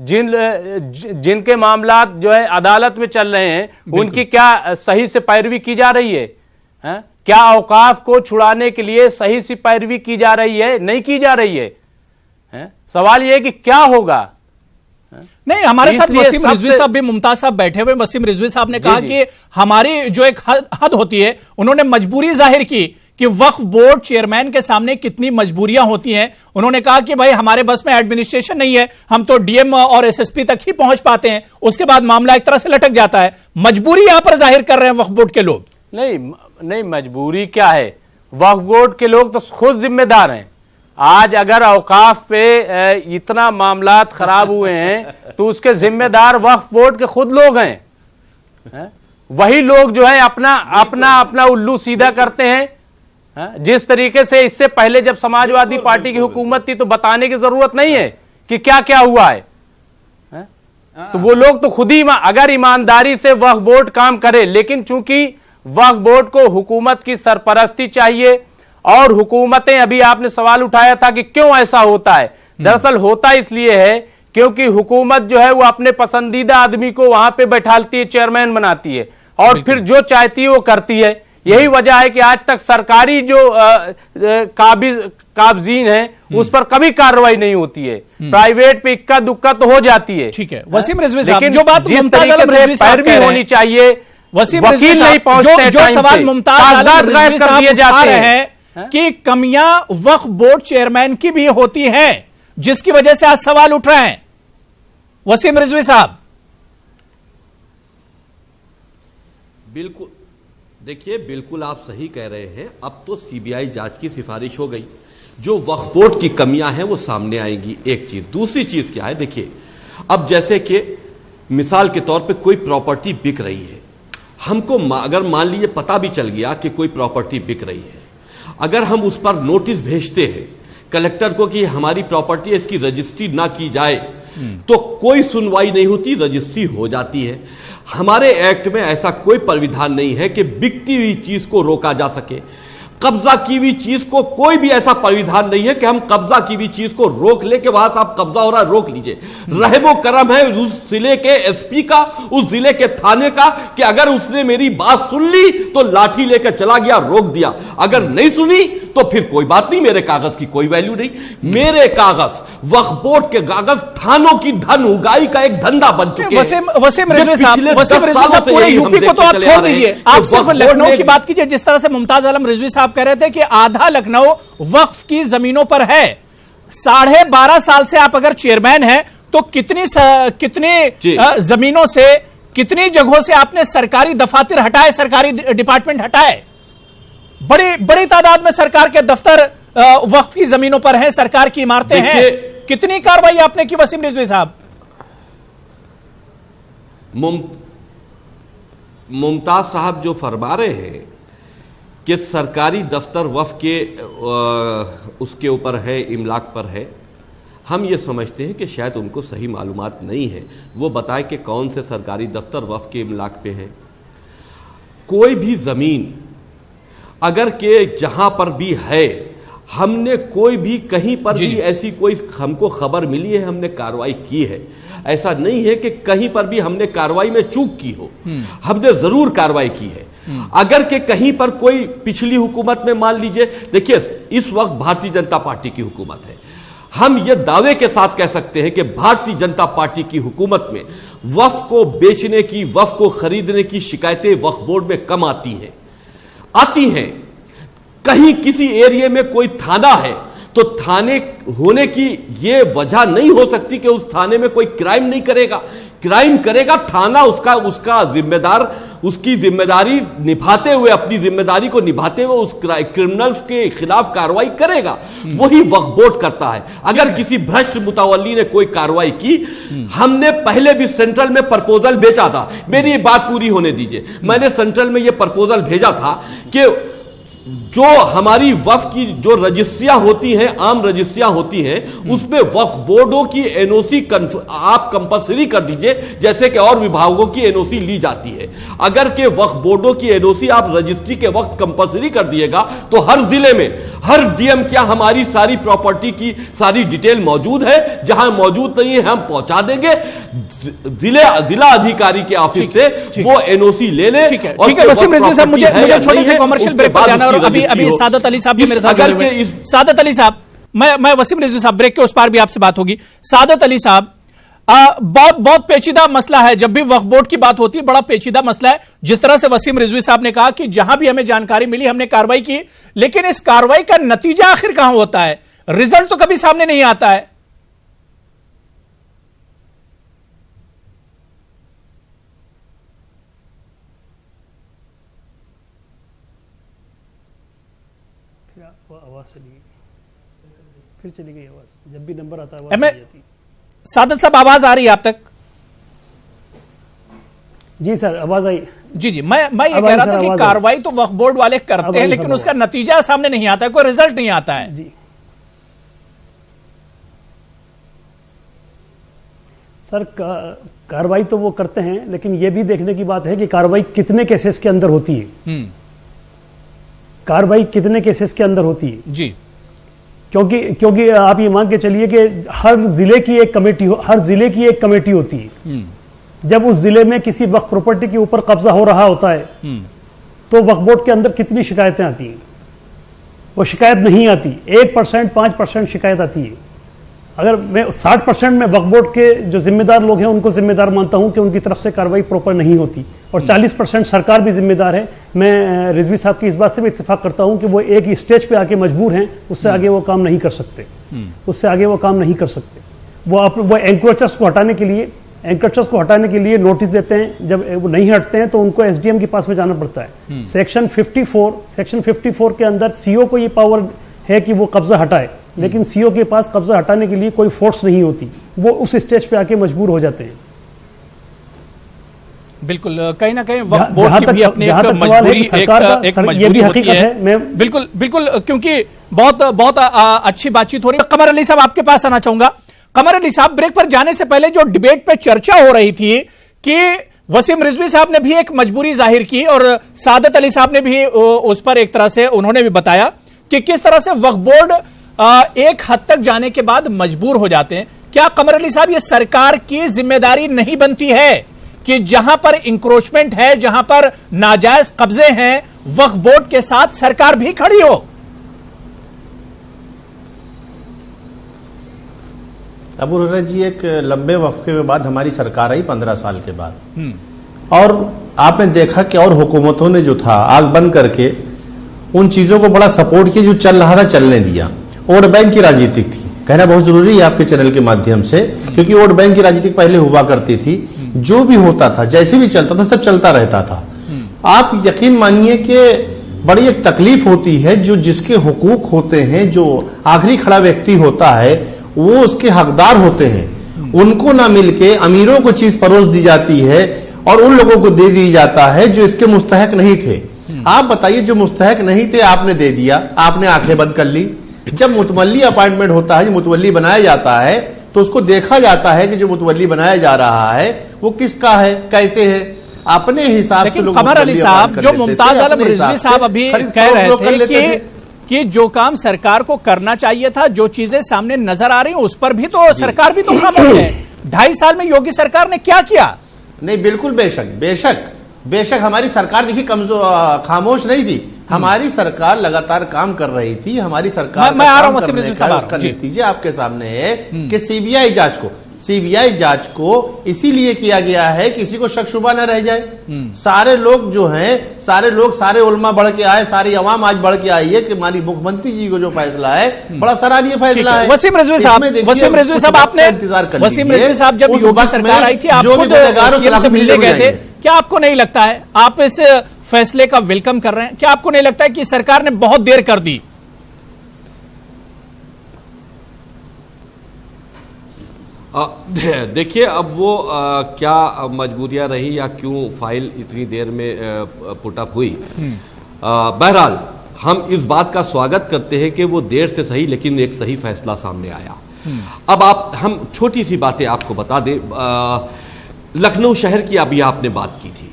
जिनके मामलात जो है अदालत में चल रहे हैं, उनकी क्या सही से पैरवी की जा रही है? क्या औकाफ को छुड़ाने के लिए सही सी पैरवी की जा रही है? नहीं की जा रही है। सवाल यह है कि क्या होगा? नहीं, हमारे साथ वसीम रिजवी साहब भी, मुमताज साहब बैठे हुए। वसीम रिजवी साहब ने कहा कि हमारी जो एक हद होती है, उन्होंने मजबूरी जाहिर की कि वक्फ बोर्ड चेयरमैन के सामने कितनी मजबूरियां होती हैं। उन्होंने कहा कि भाई हमारे बस में एडमिनिस्ट्रेशन नहीं है, हम तो डीएम और एसएसपी तक ही पहुंच पाते हैं, उसके बाद मामला एक तरह से लटक जाता है। मजबूरी यहां पर जाहिर कर रहे हैं वक्फ बोर्ड के लोग। नहीं, मजबूरी क्या है? वक्फ बोर्ड के लोग तो खुद जिम्मेदार हैं। आज अगर औकाफ पे इतना मामलात खराब हुए हैं तो उसके जिम्मेदार वक्फ बोर्ड के खुद लोग हैं। वही लोग जो है अपना उल्लू सीधा करते हैं। जिस तरीके से इससे पहले जब समाजवादी पार्टी की हुकूमत थी तो बताने की जरूरत नहीं है कि क्या क्या हुआ है। तो वो लोग तो खुद ही, अगर ईमानदारी से वक्फ बोर्ड काम करे, लेकिन चूंकि वक्फ बोर्ड को हुकूमत की सरपरस्ती चाहिए और हुकूमतें, अभी आपने सवाल उठाया था कि क्यों ऐसा होता है, दरअसल होता इसलिए है क्योंकि हुकूमत जो है वो अपने पसंदीदा आदमी को वहां पे बैठालती है, चेयरमैन बनाती है और फिर जो चाहती है वो करती है। यही वजह है कि आज तक सरकारी जो काबजीन है उस पर कभी कार्रवाई नहीं होती है। प्राइवेट पे इक्का दुक्का तो हो जाती है। ठीक है वसीम रिजवी साहब, लेकिन जो बात मुमताज आलम रिजवी साहब कह रहे हैं होनी चाहिए, वसीम रिजवी वकील नहीं पहुंचते, जो सवाल मुमताज आलम रिजवी साहब उठा रहे हैं कि कमियां वक्फ बोर्ड चेयरमैन की भी होती हैं, जिसकी वजह से आज सवाल उठ रहे हैं। वसीम रिजवी साहब, बिल्कुल, देखिए बिल्कुल आप सही कह रहे हैं। अब तो सीबीआई जांच की सिफारिश हो गई, जो वक्फ बोर्ड की कमियां हैं वो सामने आएंगी, एक चीज। दूसरी चीज क्या है, देखिए अब जैसे कि मिसाल के तौर पे कोई प्रॉपर्टी बिक रही है, हमको अगर मान लीजिए पता भी चल गया कि कोई प्रॉपर्टी बिक रही है, अगर हम उस पर नोटिस भेजते हैं कलेक्टर को कि हमारी प्रॉपर्टी है, इसकी रजिस्ट्री ना की जाए, तो कोई सुनवाई नहीं होती, रजिस्ट्री हो जाती है। हमारे एक्ट में ऐसा कोई प्राविधान नहीं है कि बिकती हुई चीज को रोका जा सके। कब्जा की हुई चीज को कोई भी ऐसा प्राविधान नहीं है कि हम कब्जा की हुई चीज को रोक ले के वहां आप कब्जा हो रहा है रोक लीजिए। रहमो करम है उस जिले के एसपी का, उस जिले के थाने का, कि अगर उसने मेरी बात सुन ली तो लाठी लेकर चला गया, रोक दिया। अगर नहीं सुनी तो फिर कोई बात नहीं, मेरे कागज की कोई वैल्यू नहीं। मेरे कागज, वक्फ बोर्ड के कागज थानों की धन उगाई का एक धंधा बन चुके हैं। वसीम रिजवी साहब, पूरे यूपी को तो आप छोड़ दीजिए, आप सिर्फ लखनऊ की बात कीजिए। जिस तरह से मुमताज आलम रिजवी साहब कह रहे थे कि आधा लखनऊ वक्फ की जमीनों पर है, 12.5 साल से आप अगर चेयरमैन हैं तो कितनी जमीनों से, कितनी जगहों से आपने सरकारी दफातर हटाए, सरकारी डिपार्टमेंट हटाए? बड़ी बड़ी तादाद में सरकार के दफ्तर वक्फ की जमीनों पर हैं, सरकार की इमारतें हैं। कितनी कार्रवाई आपने की वसीम रिजवी साहब? मुमताज साहब जो फरमा रहे हैं कि सरकारी दफ्तर वफ के उसके ऊपर है, इमलाक पर है, हम ये समझते हैं कि शायद उनको सही मालूमात नहीं है। वो बताए कि कौन से सरकारी दफ्तर वफ के इमलाक पे है। कोई भी ज़मीन अगर के जहां पर भी है, हमने कोई भी कहीं पर भी ऐसी कोई हमको खबर मिली है, हमने कार्रवाई की है। ऐसा नहीं है कि कहीं पर भी हमने कार्रवाई में चूक की हो, हमने जरूर कार्रवाई की है। अगर के कहीं पर कोई पिछली हुकूमत में, मान लीजिए, देखिए इस वक्त भारतीय जनता पार्टी की हुकूमत है, हम ये दावे के साथ कह सकते हैं कि भारतीय जनता पार्टी की हुकूमत में वक्फ को बेचने की, वक्फ को खरीदने की शिकायतें वक्फ बोर्ड में कम आती हैं। कहीं किसी एरिया में कोई थाना है तो थाने होने की यह वजह नहीं हो सकती कि उस थाने में कोई क्राइम नहीं करेगा। क्राइम करेगा थाना, उसका जिम्मेदार, उसकी जिम्मेदारी निभाते हुए, अपनी जिम्मेदारी को निभाते हुए उस क्रिमिनल्स के खिलाफ कार्रवाई करेगा। वही वक्फ बोर्ड करता है। अगर किसी भ्रष्ट मुतवल्ली ने कोई कार्रवाई की, हमने पहले भी सेंट्रल में प्रपोजल भेजा था। मेरी ये बात पूरी होने दीजिए। मैंने सेंट्रल में ये प्रपोजल भेजा था कि जो हमारी वक्फ की जो रजिस्ट्रियां होती हैं, आम रजिस्ट्रियां होती हैं, उसमें वक्फ बोर्डों की एनओसी आप कंपलसरी कर दीजिए, जैसे कि और विभागों की एनओसी ली जाती है। अगर के वक्फ बोर्डों की एनओसी आप रजिस्ट्री के वक्त कंपलसरी कर दिएगा तो हर जिले में, हर डीएम क्या हमारी सारी प्रॉपर्टी की सारी डिटेल मौजूद है, जहां मौजूद नहीं है हम पहुंचा देंगे। जिला अधिकारी के ऑफिस से वो एनओसी ले ले। ठीक है वसीम रिजवी साहब, मुझे छोटे से कमर्शियल ब्रेक पर जाना, और अभी सादत अली साहब मेरे साथ। सादत अली साहब, मैं वसीम रिजवी साहब, ब्रेक के उस पार भी आपसे बात होगी। सादत अली साहब, बहुत पेचीदा मसला है। जब भी वक्फ बोर्ड की बात होती है बड़ा पेचीदा मसला है। जिस तरह से वसीम रिजवी साहब ने कहा कि जहां भी हमें जानकारी मिली हमने कार्रवाई की, लेकिन इस कार्रवाई का नतीजा आखिर कहां होता है? रिजल्ट तो कभी सामने नहीं आता है। आवाज चली गई, फिर चली गई आवाज। जब भी नंबर आता है आवाज आती। सादत साहब, आवाज आ रही है आप तक? जी सर, आवाज आई। जी, मैं ये कह रहा था कि कार्रवाई तो वक्फ बोर्ड वाले करते हैं, लेकिन उसका नतीजा सामने नहीं आता है, कोई रिजल्ट नहीं आता है। जी सर, कार्रवाई तो वो करते हैं, लेकिन ये भी देखने की बात है कि कार्रवाई कितने केसेस के अंदर होती है। कार्रवाई कितने केसेस के अंदर होती है जी, क्योंकि आप ये मान के चलिए कि हर जिले की एक कमेटी होती है। जब उस जिले में किसी वक्फ प्रॉपर्टी के ऊपर कब्जा हो रहा होता है तो वक्फ बोर्ड के अंदर कितनी शिकायतें आती हैं? वो शिकायत नहीं आती, 1%, 5% शिकायत आती है। अगर मैं 60% में वक्फ बोर्ड के जो जिम्मेदार लोग हैं उनको जिम्मेदार मानता हूं कि उनकी तरफ से कार्रवाई प्रॉपर नहीं होती, और 40% सरकार भी जिम्मेदार है। मैं रिजवी साहब की इस बात से भी इत्तेफाक करता हूं कि वो एक स्टेज पे आके मजबूर हैं, उससे आगे वो काम नहीं कर सकते, वो एंक्रोचर्स को हटाने के लिए नोटिस देते हैं। जब वो नहीं हटते हैं तो उनको एसडीएम के पास में जाना पड़ता है। सेक्शन 54 के अंदर सीओ को ये पावर है कि वो कब्जा हटाए, लेकिन सीओ के पास कब्जा हटाने के लिए कोई फोर्स नहीं होती, वो उस स्टेज पे आके मजबूर हो जाते हैं। बिल्कुल, कहीं ना कहीं वक्फ बोर्ड की भी अपनी एक मजबूरी, एक मजबूरी होती है। बिल्कुल, क्योंकि बहुत अच्छी बातचीत हो रही है। कमर अली साहब, आपके पास आना चाहूंगा। कमर अली साहब, ब्रेक पर जाने से पहले जो डिबेट पे चर्चा हो रही थी कि वसीम रिजवी साहब ने भी एक मजबूरी जाहिर की और सादत अली साहब ने भी उस पर एक तरह से उन्होंने भी बताया कि किस तरह से वक्फ बोर्ड एक हद तक जाने के बाद मजबूर हो जाते हैं। क्या कमर अली साहब, ये सरकार की जिम्मेदारी नहीं बनती है कि जहां पर इंक्रोचमेंट है, जहां पर नाजायज कब्जे हैं, वक्फ बोर्ड के साथ सरकार भी खड़ी हो? अबू हुरैरा जी, एक लंबे वक्फे के बाद हमारी सरकार आई 15 साल के बाद, और आपने देखा कि और हुकूमतों ने जो था आग बंद करके उन चीजों को बड़ा सपोर्ट किया जो चल रहा था चलने दिया। वोट बैंक की राजनीति थी, कहना बहुत जरूरी है आपके चैनल के माध्यम से, क्योंकि वोट बैंक की राजनीति पहले हुआ करती थी। जो भी होता था, जैसे भी चलता था, सब चलता रहता था। आप यकीन मानिए कि बड़ी एक तकलीफ होती है, जो जिसके हुकूक होते हैं, जो आखिरी खड़ा व्यक्ति होता है, वो उसके हकदार होते हैं, उनको ना मिलके अमीरों को चीज परोस दी जाती है और उन लोगों को दे दी जाता है जो इसके मुस्तहक नहीं थे। आप बताइए, जो मुस्तहक नहीं थे आपने दे दिया, आपने आंखें बंद कर ली। जब मुतवल्ली अपॉइंटमेंट होता है, जो मुतवल्ली बनाया जाता है, तो उसको देखा जाता है कि जो मुतवल्ली बनाया जा रहा है वो किसका है, कैसे है, अपने हिसाब से लोग। कमर अली साहब, जो मुमताज आलम रिजवी साहब अभी कह रहे थे कि जो काम सरकार को करना चाहिए था, जो चीजें सामने नजर आ रही हैं उस पर भी तो सरकार भी तो खामोश है। 2.5 साल में योगी सरकार ने क्या किया? नहीं, बिल्कुल बेशक बेशक बेशक हमारी सरकार देखिए खामोश नहीं थी। हमारी सरकार लगातार काम कर रही थी। हमारी सरकार मैं आ रहा हूं उसका नतीजा आपके सामने है कि सीबीआई जांच को इसीलिए किया गया है किसी को शक शुबा न रह जाए। सारे लोग जो हैं, सारे उलमा बढ़ के आए, सारी अवाम आज बढ़ के आई है कि माननीय मुख्यमंत्री जी को जो फैसला है बड़ा सराहनीय फैसला है। वसीम रिजवी साहब आपने इंतजार कर वसीम रिजवी साहब, जब योगी सरकार आई थी आप खुद सीएम से मिलने गए थे, क्या आपको नहीं लगता है, आप इस फैसले का वेलकम कर रहे हैं? क्या आपको नहीं लगता है कि सरकार ने बहुत देर कर दी? देखिए, अब वो क्या मजबूरियां रही या क्यों फाइल इतनी देर में पुटअप हुई, बहरहाल हम इस बात का स्वागत करते हैं कि वो देर से सही लेकिन एक सही फैसला सामने आया। अब हम छोटी सी बातें आपको बता दें। लखनऊ शहर की अभी आपने बात की थी।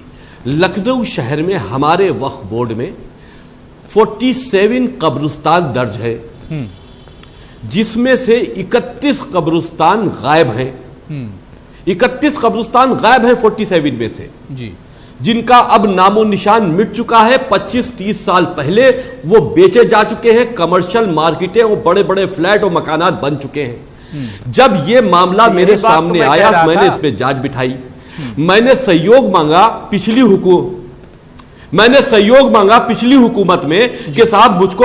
लखनऊ शहर में हमारे वक्फ बोर्ड में 47 कब्रिस्तान दर्ज है, जिसमें से 31 कब्रिस्तान गायब हैं। 31 कब्रिस्तान गायब हैं 47 में से जी, जिनका अब नामो निशान मिट चुका है। 25-30 साल पहले वो बेचे जा चुके हैं, कमर्शियल मार्केटें और बड़े बड़े फ्लैट और मकानात बन चुके हैं। जब ये मामला मेरे सामने आया, मैंने इस पे जांच बिठाई, मैंने सहयोग मांगा पिछली हुकूमत में कि साहब मुझको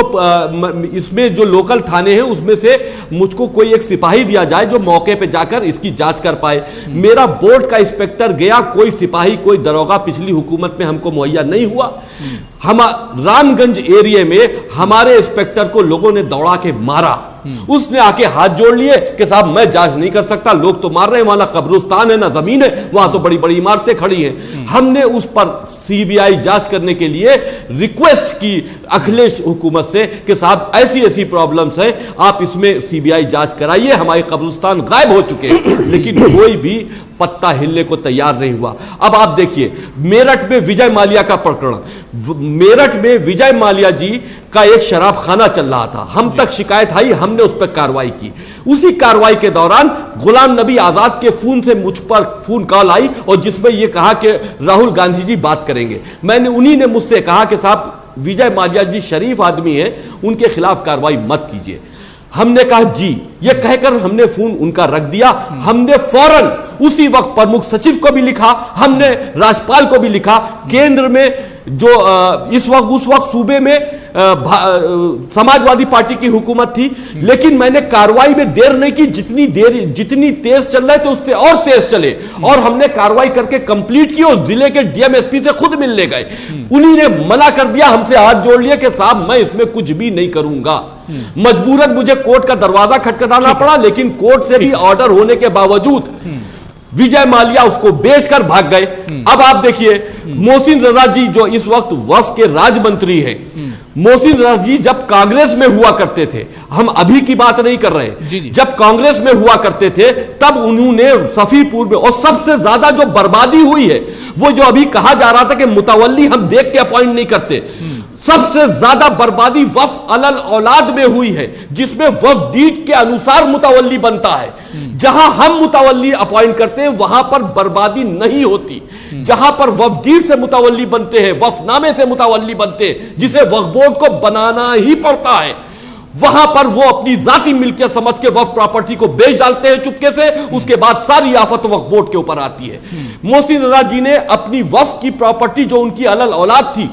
इसमें जो लोकल थाने हैं उसमें से मुझको कोई एक सिपाही दिया जाए जो मौके पे जाकर इसकी जांच कर पाए। मेरा बोर्ड का इंस्पेक्टर गया, कोई सिपाही कोई दरोगा पिछली हुकूमत में हमको मुहैया नहीं हुआ। हम रामगंज एरिया में हमारे इंस्पेक्टर को लोगों ने दौड़ा के मारा, उसने आके हाथ जोड़ लिए कि साहब मैं जांच नहीं कर सकता, लोग तो मार रहे हैं, वहां ना कब्रिस्तान है ना जमीन है, वहां तो बड़ी बड़ी इमारतें खड़ी हैं। हमने उस पर सीबीआई जांच करने के लिए रिक्वेस्ट की अखिलेश हुकूमत से कि साहब ऐसी ऐसी प्रॉब्लम्स हैं, आप इसमें सीबीआई जांच कराइए, हमारे कब्रिस्तान गायब हो चुके हैं, लेकिन कोई भी पत्ता हिलने को तैयार नहीं हुआ। अब आप देखिए, मेरठ में विजय माल्या का प्रकरण, मेरठ में विजय माल्या जी का एक शराब खाना चल रहा था, हम तक शिकायत आई, हमने उस पर कार्रवाई की। उसी कार्रवाई के दौरान गुलाम नबी आजाद के फोन से मुझ पर फोन कॉल आई और जिसमें यह कहा कि राहुल गांधी जी बात करेंगे। उन्हीं ने मुझसे कहा कि साहब विजय माल्या जी शरीफ आदमी हैं, उनके खिलाफ कार्रवाई मत कीजिए। हमने कहा जी, ये कहकर हमने फोन उनका रख दिया। हमने फौरन उसी वक्त प्रमुख सचिव को भी लिखा, हमने राज्यपाल को भी लिखा। केंद्र में जो उस वक्त सूबे में समाजवादी पार्टी की हुकूमत थी, लेकिन मैंने कार्रवाई में देर नहीं की। जितनी तेज चल रहे थे उससे और तेज चले और हमने कार्रवाई करके कंप्लीट की और जिले के डीएमएसपी से खुद मिलने गए। उन्हीं ने मना कर दिया, हमसे हाथ जोड़ लिया कि साहब मैं इसमें कुछ भी नहीं करूंगा। मजबूरन मुझे कोर्ट का दरवाजा खटखटाना पड़ा, लेकिन कोर्ट से भी ऑर्डर होने के बावजूद विजय माल्या उसको बेचकर भाग गए। अब आप देखिए, मोहसिन रजा जी जो इस वक्त वक्फ के राज्य मंत्री हैं, मोहसिन रजा जी जब कांग्रेस में हुआ करते थे, हम अभी की बात नहीं कर रहे, जब कांग्रेस में हुआ करते थे तब उन्होंने सफीपुर में, और सबसे ज्यादा जो बर्बादी हुई है वो जो अभी कहा जा रहा था कि मुतवल्ली हम देख के अपॉइंट नहीं करते, सबसे ज्यादा बर्बादी वक्फ अलल औलाद में हुई है, जिसमें वक्फ डीड के अनुसार मुतवल्ली बनता है। जहां हम मुतवल्ली अपॉइंट करते हैं वहां पर बर्बादी नहीं होती। जहां पर वक्फ डीड से मुतवल्ली बनते हैं, वक्फनामे से मुतवल्ली बनते हैं, जिसे वक्फ बोर्ड को बनाना ही पड़ता है, वहां पर वो अपनी जाती मिल्कियत समझ के वक्फ प्रॉपर्टी को बेच डालते हैं चुपके से। उसके बाद सारी आफत वक्फ बोर्ड के ऊपर आती है। मोहसिन रजा जी ने अपनी वक्फ की प्रॉपर्टी जो उनकी अलल औलाद थी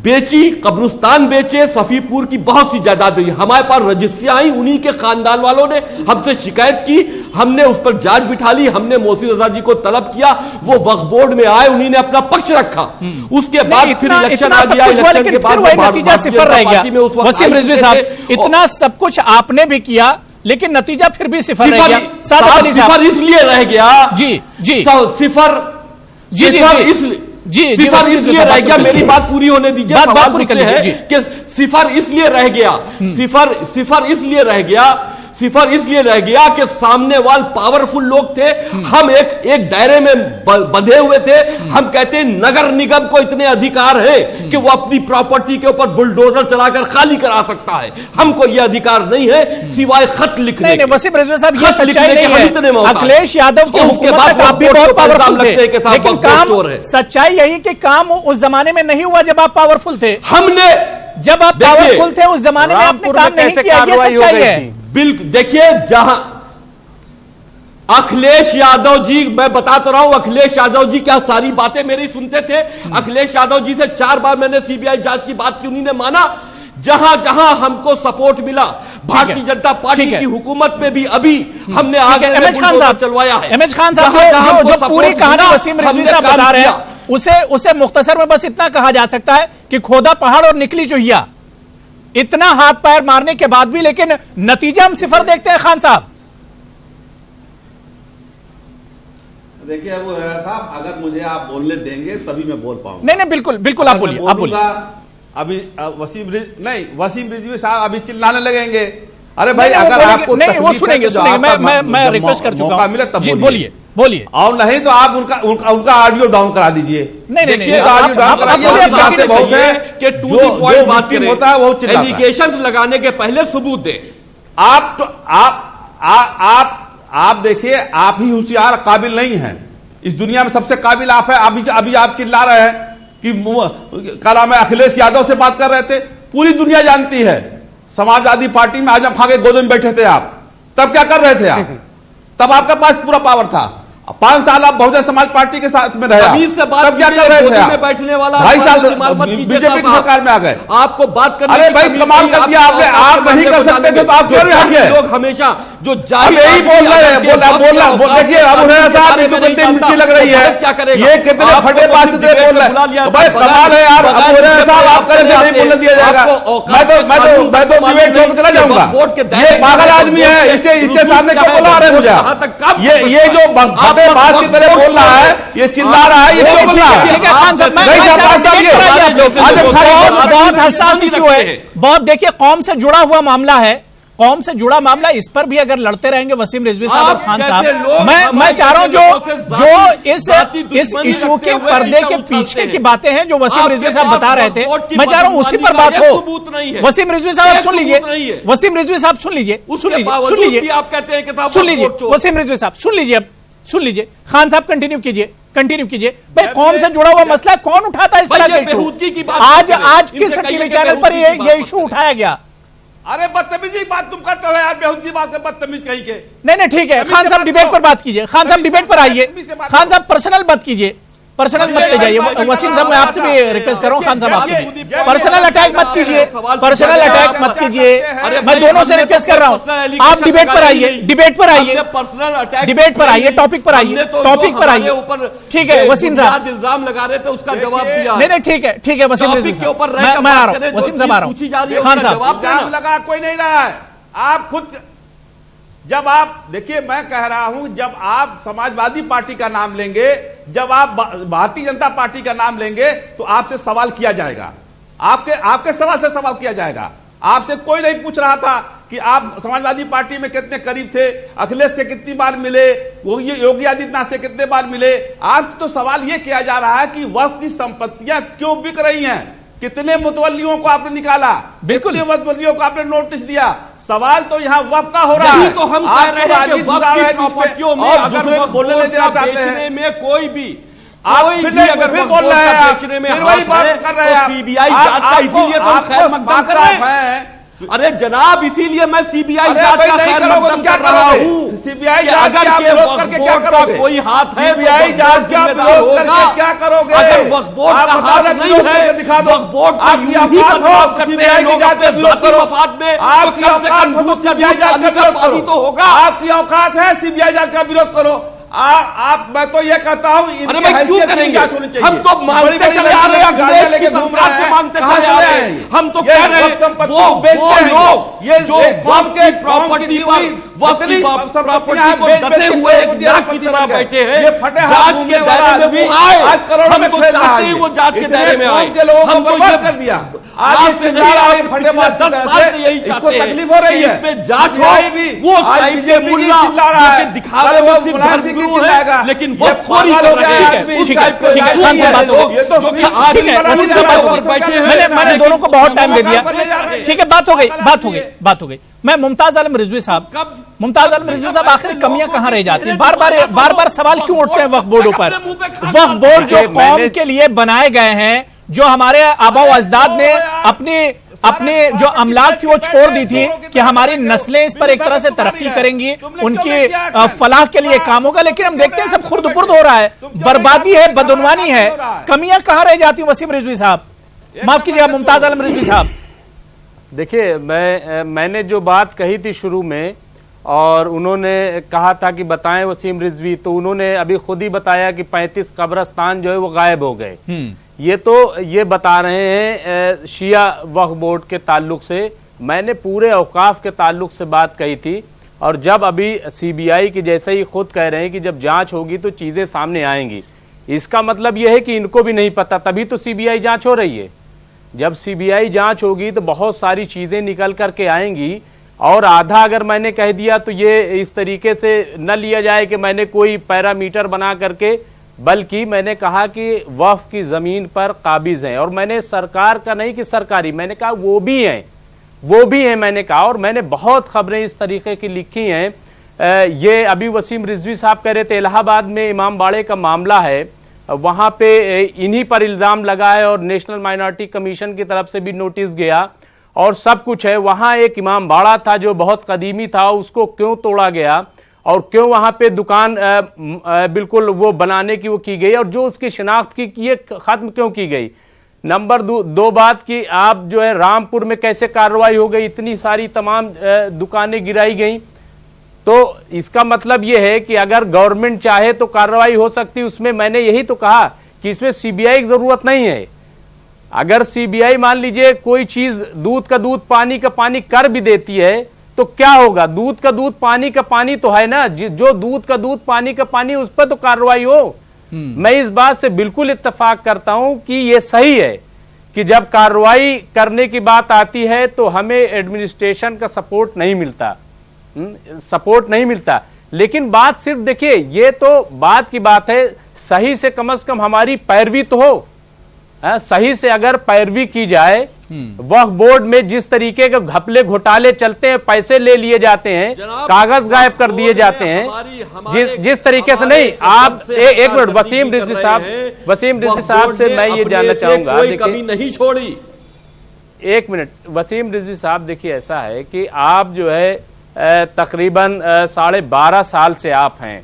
बेची, कब्रिस्तान बेचे, सफीपुर की बहुत सी जायदाद बेची। हमारे पास रजिस्ट्रियां आई, उन्हीं के खानदान वालों ने हमसे शिकायत की, हमने उस पर जांच बिठा ली, हमने मोहसिन रजा जी को तलब किया, वो वक्फ बोर्ड में आए, उन्हीं ने अपना पक्ष रखा। उसके बाद फिर इलेक्शन आ गया, इलेक्शन के बाद नतीजा सिफर रह गया। वसीम रिजवी साहब, इतना सब कुछ आपने भी किया, लेकिन नतीजा फिर भी सिफर रह गया। सादत अली साहब, सिफर इसलिए रह गया जी जी सिफर जी जी सिफर इसलिए रह गया, मेरी बात पूरी होने दीजिए। बात पूरी कर लीजिए कि सिफर इसलिए रह गया, सिफर इसलिए रह गया कि सामने वाल पावरफुल लोग थे, हम एक दायरे में बंधे हुए थे। हम कहते हैं नगर निगम को इतने अधिकार है कि वो अपनी प्रॉपर्टी के ऊपर बुलडोजर चलाकर खाली करा सकता है, हमको ये अधिकार नहीं है सिवाय खत लिखने के। वसीम रिजवी साहब, ये सच्चाई नहीं है। अखिलेश यादव की हुकूमत में आप भी बहुत पावरफुल थे, लेकिन काम सच्चाई यही कि काम उस जमाने में नहीं हुआ जब आप पावरफुल थे। जब आप पावरफुल थे उस जमाने में आपने काम नहीं किया, ये सच्चाई है। बिल्कुल, देखिए जहां अखिलेश यादव जी, मैं बता तो रहा हूं, अखिलेश यादव जी क्या सारी बातें मेरी सुनते थे? अखिलेश यादव जी से 4 बार मैंने सीबीआई जांच की बात की, उन्हीं ने माना। जहां जहां हमको सपोर्ट मिला भारतीय जनता पार्टी की हुकूमत में भी अभी हमने आगे चलवाया है। एमएच खान साहब, जो पूरी कहानी वसीम रिजवी साहब बता रहे हैं, उसे मुख्तसर में बस इतना कहा जा सकता है कि खोदा पहाड़ और निकली चुहिया। इतना हाथ पैर मारने के बाद भी लेकिन नतीजा हम सिफर देखते हैं। खान साहब देखिए अबू हुरैरा साहब, अगर मुझे आप बोलने देंगे तभी मैं बोल पाऊंगा। नहीं बिल्कुल आप बोलिए। अभी वसीम रिजवी साहब अभी चिल्लाने लगेंगे। अरे भाई, अगर आपको नहीं वो सुनेंगे, मैं रिक्वेस्ट कर चुका हूं, तब बोलिए। और नहीं तो आप उनका ऑडियो डाउन करा दीजिए। नहीं, ऑडियो डाउन कराइए। बहुत है कि टू द पॉइंट बात करें, होता है वो एलिगेशंस लगाने के पहले सबूत दे। आप देखिए, आप ही होशियार काबिल नहीं हैं इस दुनिया में, सबसे काबिल आप है। अभी आप चिल्ला रहे हैं कि क्या नाम है, अखिलेश यादव से बात कर रहे थे। पूरी दुनिया जानती है समाजवादी पार्टी में आजम खां के गोद में बैठे थे आप, तब क्या कर रहे थे आप? तब आपके पास पूरा पावर था। 5 साल आप बहुजन समाज पार्टी के साथ में रहे, तब क्या कर रहे थे आप? बैठने वाला 2.5 साल बीजेपी की सरकार में आ गए। आपको बात करने, अरे भाई कमाल कर दिया आपने। आप नहीं कर सकते थे तो आप क्यों हट गए? लोग हमेशा जो यही बोल रहे हैं, देखिए अबू हुरैरा साहब, इनको कितनी मिर्ची लग रही है, ये कितने फटे बात बोल रहे हैं। भाई कमाल है यार, अबू हुरैरा साहब, आप करें नहीं बोलने दिया जाएगा। मैं तो डिबेट छोड़ चला जाऊंगा। ये पागल आदमी है, इससे सामने क्यों बोला रहे मुझे? ये जो बात की तरह बोल रहा है, ये चिल्ला रहा है, ये क्यों बोल रहा है? बहुत हसास इशू है, बहुत देखिए कौम से जुड़ा हुआ मामला है, कौम से जुड़ा मामला। इस पर भी अगर लड़ते रहेंगे वसीम रिजवी साहब और खान साहब, मैं चाह रहा हूं जो इस इशू के पर्दे के पीछे की बातें हैं जो वसीम रिजवी साहब बता रहे थे, मैं चाह रहा हूं उसी पर बात हो। वसीम रिजवी साहब सुन लीजिए, वसीम रिजवी साहब सुन लीजिए, वसीम रिजवी साहब सुन लीजिए। खान साहब कंटिन्यू कीजिए। भाई कौम से जुड़ा हुआ मसला कौन उठाता है इस तरह के इशू? आज किस टीवी चैनल पर ये इशू उठाया गया? अरे बदतमीजी बात तुम करते हो यार, बेहुदी बात है, बदतमीज कहीं के। नहीं ठीक है, खान साहब डिबेट पर बात कीजिए। खान साहब डिबेट पर आइए। खान साहब पर्सनल बात कीजिए, पर्सनल मत जाइए। वसीम साहब मैं आपसे भी रिक्वेस्ट कर रहा हूं, खान साहब आपसे भी पर्सनल अटैक मत कीजिए, पर्सनल अटैक मत कीजिए। मैं दोनों से रिक्वेस्ट कर रहा हूं, आप डिबेट पर आइए, डिबेट पर आइए, टॉपिक पर आइए। ठीक है वसीम साहब, इल्जाम लगा रहे थे, उसका जवाब दिया। नहीं ठीक है वसीम साहब, मैं आ रहा हूं, वसीम साहब आ रहा हूं। खान साहब लगा कोई नहीं रहा है, आप खुद जब आप देखिए, मैं कह रहा हूं, जब आप समाजवादी पार्टी का नाम लेंगे, जब आप भारतीय जनता पार्टी का नाम लेंगे, तो आपसे सवाल किया जाएगा, आपके सवाल से सवाल किया जाएगा। आपसे कोई नहीं पूछ रहा था कि आप समाजवादी पार्टी में कितने करीब थे, अखिलेश से कितनी बार मिले, योगी आदित्यनाथ से कितने बार मिले। आज तो सवाल यह किया जा रहा है कि वक्फ की संपत्तियां क्यों बिक रही हैं, कितने मुतवल्लियों को आपने निकाला, कितने मुतवल्लियों को आपने नोटिस दिया। सवाल तो यहाँ वक्फ का हो रहा है। तो हम कह रहे हैं कि वक्फ की प्रॉपर्टियों में अगर वक्फ बोलने देना चाहते हैं में कोई भी अगर वक्फ बोर्ड का बेचने में हाथ है तो सीबीआई जांच का, इसीलिए तो हम खैर मकदम कर रहे हैं। अरे जनाब, इसीलिए मैं सीबीआई जांच का खैर मकदम कर रहा हूं। सीबीआई अगर के वक्फ बोर्ड का कोई हाथ है तो जिम्मेदार होगा। क्या करोगे? अगर वक्फ बोर्ड का हाथ नहीं है, वक्फ बोर्ड को यूं ही बदनाम करते हैं लोग अपने जाती मफाद में, तो कम से कम दूध से दूध पानी का पानी तो होगा। आपकी औकात है, सीबीआई जांच का विरोध करो। आप मैं तो ये कहता हूं अरे मैं क्यों करेंगे, हम तो मांगते चले आ रहे हैं, अखिलेश की सरकार से मांगते चले आ रहे हैं। हम तो कह रहे हैं वो लोग ये जो वक्फ की प्रॉपर्टी पर वक्फ की प्रॉपर्टी को दसे हुए एक नाक की तरह बैठे हैं, जांच के दायरे में वो आए। हम तो चाहते हैं वो जांच के दायरे में आए। हम तो ये कर दिया आज से नहीं, आज पिछले 10 साल से यही चाहते हैं तकलीफ हो रही है, इसमें जांच हो। वो टाइप के मुल्ला दिखावे में सिर्फ धर्मगुरु है, लेकिन वो खोरी कर रहे हैं। उस टाइप के लोग जो कि आज पर बैठे हैं। मैंने दोनों को बहुत टाइम दे दिया। ठीक है, बात हो गई। मैं मुमताज आलम रिजवी साहब, आखिर कमियां कहां रह जाती हैं? बार बार सवाल क्यों उठते हैं वक्फ बोर्डों पर? वक्फ बोर्ड जो कौम के लिए बनाए गए हैं, जो हमारे आबा अजदाद ने अपनी जो अमलाक थी वो छोड़ दी थी कि हमारी नस्लें इस पर एक तरह से तरक्की करेंगी, उनकी फलाह के लिए काम होगा, लेकिन हम देखते हैं सब खुर्द-बुर्द हो रहा है, बर्बादी है, बदउनवानी है। कमियां कहां रह जाती हैं वसीम रिजवी साहब? माफ कीजिएगा मुमताज आलम रिजवी साहब। देखिए, मैंने जो बात कही थी शुरू में, और उन्होंने कहा था कि बताएं वसीम रिजवी, तो उन्होंने अभी खुद ही बताया कि 35 कब्रिस्तान जो है वो गायब हो गए। ये बता रहे हैं शिया वक्फ बोर्ड के ताल्लुक से। मैंने पूरे औकाफ के ताल्लुक से बात कही थी, और जब अभी सीबीआई की जैसे ही खुद कह रहे हैं कि जब जांच होगी तो चीजें सामने आएंगी। इसका मतलब यह है कि इनको भी नहीं पता, तभी तो सीबीआई जांच हो रही है। जब सीबीआई जांच होगी तो बहुत सारी चीजें निकल करके आएंगी, और आधा अगर मैंने कह दिया तो ये इस तरीके से न लिया जाए कि मैंने कोई पैरामीटर बना करके, बल्कि मैंने कहा कि वक्फ की जमीन पर काबिज हैं, और मैंने सरकार का नहीं कि सरकारी, मैंने कहा वो भी हैं मैंने कहा। और मैंने बहुत खबरें इस तरीके की लिखी हैं। ये अभी वसीम रिजवी साहब कह रहे थे इलाहाबाद में इमाम बाड़े का मामला है, वहां पे इन्हीं पर इल्जाम लगा है, और नेशनल माइनॉरिटी कमीशन की तरफ से भी नोटिस गया और सब कुछ है। वहां एक इमाम बाड़ा था जो बहुत कदीमी था, उसको क्यों तोड़ा गया और क्यों वहां पे दुकान बिल्कुल वो बनाने की वो की गई, और जो उसकी शिनाख्त की ये खत्म क्यों की गई। नंबर 2 बात की, आप जो है रामपुर में कैसे कार्रवाई हो गई, इतनी सारी तमाम दुकानें गिराई गई। तो इसका मतलब यह है कि अगर गवर्नमेंट चाहे तो कार्रवाई हो सकती है उसमें। मैंने यही तो कहा कि इसमें सीबीआई की जरूरत नहीं है। अगर सीबीआई मान लीजिए कोई चीज दूध का दूध पानी का पानी कर भी देती है तो क्या होगा? दूध का दूध पानी का पानी तो है ना, जो दूध का दूध पानी का पानी, उस पर तो कार्रवाई हो। मैं इस बात से बिल्कुल इत्तेफाक करता हूं कि यह सही है कि जब कार्रवाई करने की बात आती है तो हमें एडमिनिस्ट्रेशन का सपोर्ट नहीं मिलता। लेकिन बात सिर्फ देखिए, ये तो बात की बात है, सही से कम हमारी पैरवी तो हो। सही से अगर पैरवी की जाए, वक्फ बोर्ड में जिस तरीके के घपले घोटाले चलते हैं, पैसे ले लिए जाते हैं, कागज गायब कर दिए जाते हैं, जिस तरीके से नहीं। आप एक मिनट, वसीम रिजवी साहब से मैं ये जानना चाहूंगा, कभी नहीं छोड़ी। एक मिनट वसीम रिजवी साहब, देखिए ऐसा है कि आप जो है तकरीबन 12.5 साल से आप हैं।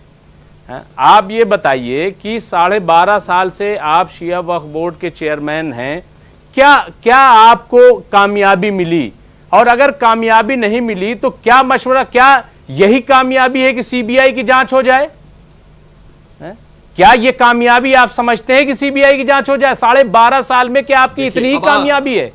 आप ये बताइए कि 12.5 साल से आप शिया वक्फ बोर्ड के चेयरमैन हैं, क्या आपको कामयाबी मिली? और अगर कामयाबी नहीं मिली तो क्या मशवरा, क्या यही कामयाबी है कि सीबीआई की जांच हो जाए? क्या ये कामयाबी आप समझते हैं कि सीबीआई की जांच हो जाए? 12.5 साल में क्या आपकी इतनी ही कामयाबी है?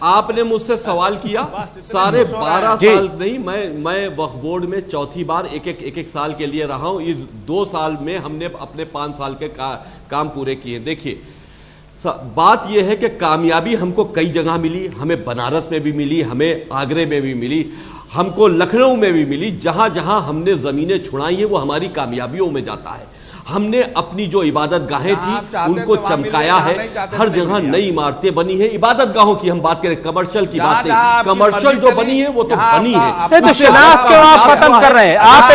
आपने मुझसे सवाल किया, 12.5 साल नहीं, मैं वक्फ बोर्ड में चौथी बार एक साल के लिए रहा हूं। इस 2 साल में हमने अपने 5 साल के काम पूरे किए। देखिए, बात यह है कि कामयाबी हमको कई जगह मिली। हमें बनारस में भी मिली, हमें आगरे में भी मिली, हमको लखनऊ में भी मिली। जहां जहां हमने जमीनें छुड़ाई हैं वो हमारी कामयाबियों में जाता है। हमने अपनी जो इबादत गाहें थी उनको चमकाया है। हर जगह नई इमारतें बनी है। इबादत गाहों की हम बात करें, कमर्शियल की बात नहीं, कमर्शियल जो बनी है वो तो बनी है। तो शनाख्त क्यों आप खत्म कर रहे हैं? आप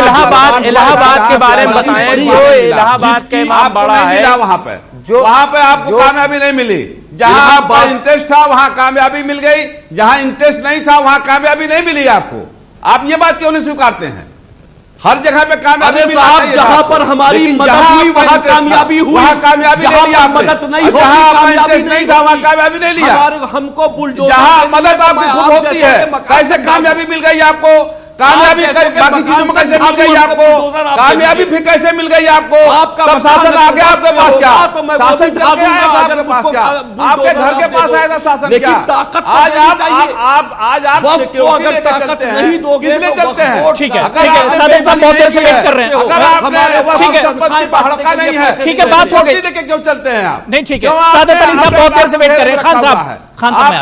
इलाहाबाद के बारे में बताएं, जो इलाहाबाद के इमाम बड़ा है, वहां पे आपको कामयाबी नहीं मिली। जहां आपका इंटरेस्ट था वहां कामयाबी मिल गई, जहां इंटरेस्ट नहीं था वहां कामयाबी नहीं मिली आपको। आप ये बात क्यों नहीं स्वीकारते हैं? हर जगह पे कामयाबी मिली। जहां पर हमारी मदद हुई वहां कामयाबी हुई, वहां कामयाबी नहीं लिया। मदद नहीं होगी, कामयाबी नहीं था वहां कामयाबी नहीं लिया। हमको बुलडोजर, जहां मदद आपकी खूब होती है, कैसे कामयाबी मिल गई आपको? कामयाबी बाकी चीजों में कैसे मिल गई आपको? कामयाबी फिर कैसे मिल गई आपको? सब शासन आ गया आपके पास क्या? शासन चल के आया था आपके पास क्या? आपके घर के पास आया था शासन क्या? आज आप सिक्योरिटी लेकर चलते हैं, इसलिए चलते हैं। ठीक है, सादत साहब बहुत देर से वेट कर रहे हैं। अगर आपने हड़का नहीं है, ठीक है, बात हो गई। लेके क्यों चलते हैं आप? नहीं, ठीक है, सादत अली साहब बहुत देर से वेट कर रहे हैं। खान साहब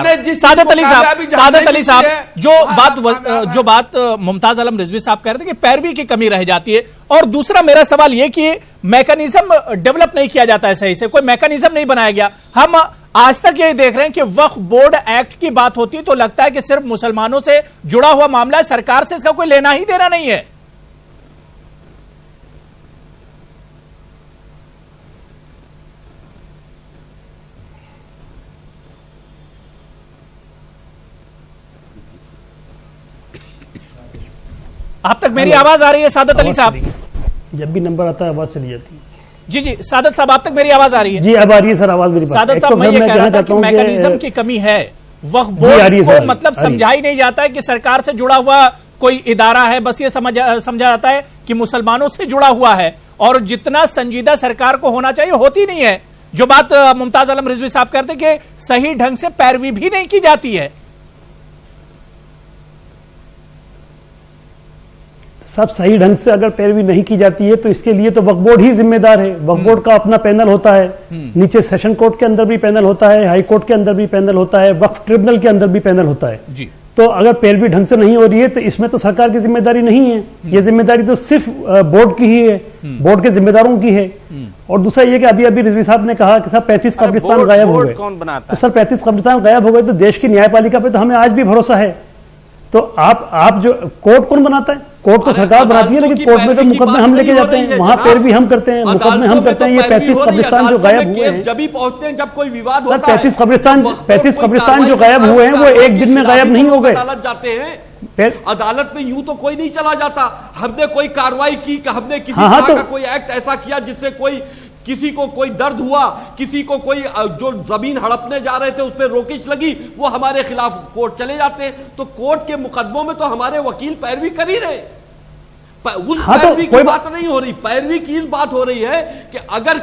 सादत अली साहब जो बात मुमताज आलम रिजवी साहब कह रहे थे कि पैरवी की कमी रह जाती है, और दूसरा मेरा सवाल यह कि मैकेनिज्म डेवलप नहीं किया जाता है सही से, कोई मैकेनिज्म नहीं बनाया गया। हम आज तक यही देख रहे हैं कि वक्फ बोर्ड एक्ट की बात होती है तो लगता है कि सिर्फ मुसलमानों से जुड़ा हुआ मामला है, सरकार से इसका कोई लेना ही देना नहीं है। आप तक मेरी आवाज आ रही है सादत अली साहब? जब भी नंबर आता है आवाज चली जाती है। जी जी, सादत साहब आप तक मेरी आवाज आ रही है? जी अब आ रही है सर आवाज मेरी। सादत साहब मैं ये कह रहा था कि मैकेनिज्म की कमी है, वक्फ बोर्ड को मतलब समझा ही नहीं जाता है कि सरकार से जुड़ा हुआ कोई इदारा है, बस ये समझा जाता है कि मुसलमानों से जुड़ा हुआ है, और जितना संजीदा सरकार को होना चाहिए होती नहीं है। जो बात मुमताज आलम रिजवी साहब करते कि सही ढंग से पैरवी भी नहीं की जाती है। सब सही ढंग से अगर पैरवी नहीं की जाती है तो इसके लिए तो वक्फ बोर्ड ही जिम्मेदार है। वक्फ बोर्ड का अपना पैनल होता है, नीचे सेशन कोर्ट के अंदर भी पैनल होता है, हाई कोर्ट के अंदर भी पैनल होता है, वक्फ ट्रिब्यूनल के अंदर भी पैनल होता है जी। तो अगर पैरवी ढंग से नहीं हो रही है तो इसमें तो सरकार की जिम्मेदारी नहीं है, ये जिम्मेदारी तो सिर्फ बोर्ड की ही है, बोर्ड के जिम्मेदारों की है। और दूसरा ये कि अभी अभी रिजवी साहब ने कहा कि सर 35 कब्रिस्तान गायब हो गए, तो सर 35 कब्रिस्तान गायब हो गए तो देश की न्यायपालिका पे तो हमें आज भी भरोसा है। तो आप जो कोर्ट कौन बनाता है? कोर्ट तो सरकार बनाती है, लेकिन कोर्ट में तो मुकदमे हम लेके जाते हैं, वहां पैरवी हम करते हैं, मुकदमे हम करते हैं। ये 35 कब्रिस्तान जो गायब हुए हैं, जब भी पहुंचते हैं जब कोई विवाद होता है, 35 कब्रिस्तान जो गायब हुए हैं वो एक दिन में गायब नहीं हो गए। अदालत जाते हैं, अदालत में यूं तो कोई नहीं चला जाता। हमने कोई कार्रवाई की, हमने किसी तरह का कोई एक्ट ऐसा किया जिससे किसी को कोई दर्द हुआ, किसी को कोई जो जमीन हड़पने जा रहे थे उस पर रोकिच लगी, वो हमारे खिलाफ कोर्ट चले जाते हैं। तो कोर्ट के मुकदमों में तो हमारे वकील पैरवी कर ही रहे, उस पैरवी की बात नहीं हो रही। पैरवी की इस बात हो रही है कि अगर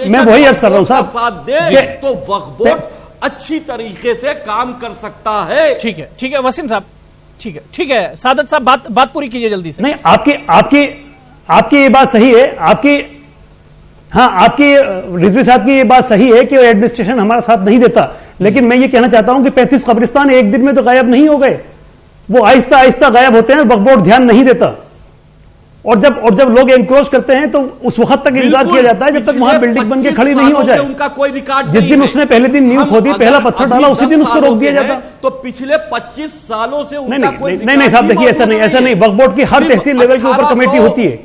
मैं वही अर्ज कर रहा हूं साहब, साथ दे तो वक्फ बोर्ड अच्छी तरीके से काम कर सकता है। ठीक है वसीम साहब, ठीक है सादत साहब बात पूरी कीजिए जल्दी से। नहीं, आपकी ये बात सही है, आपकी रिजवी साहब की ये बात सही है कि एडमिनिस्ट्रेशन हमारा साथ नहीं देता, लेकिन मैं ये कहना चाहता हूं कि 35 कब्रिस्तान एक दिन में तो गायब नहीं हो गए, वो आहिस्ता आहिस्ता गायब होते हैं, वक्फ बोर्ड ध्यान नहीं देता। और जब लोग एनक्रोच करते हैं तो उस वक्त तक इंतजार किया जाता है जब तक वहां बिल्डिंग बन के खड़ी नहीं हो जाए। उनका कोई रिकॉर्ड जिस दिन उसने पहले दिन नींव खोदी, पहला पत्थर डाला, उसी दिन उसको रोक दिया जाता। तो पिछले 25 सालों से उनका कोई नहीं साहब, देखिए ऐसा नहीं। वक्फ बोर्ड की हर तहसील लेवल के ऊपर कमेटी होती है।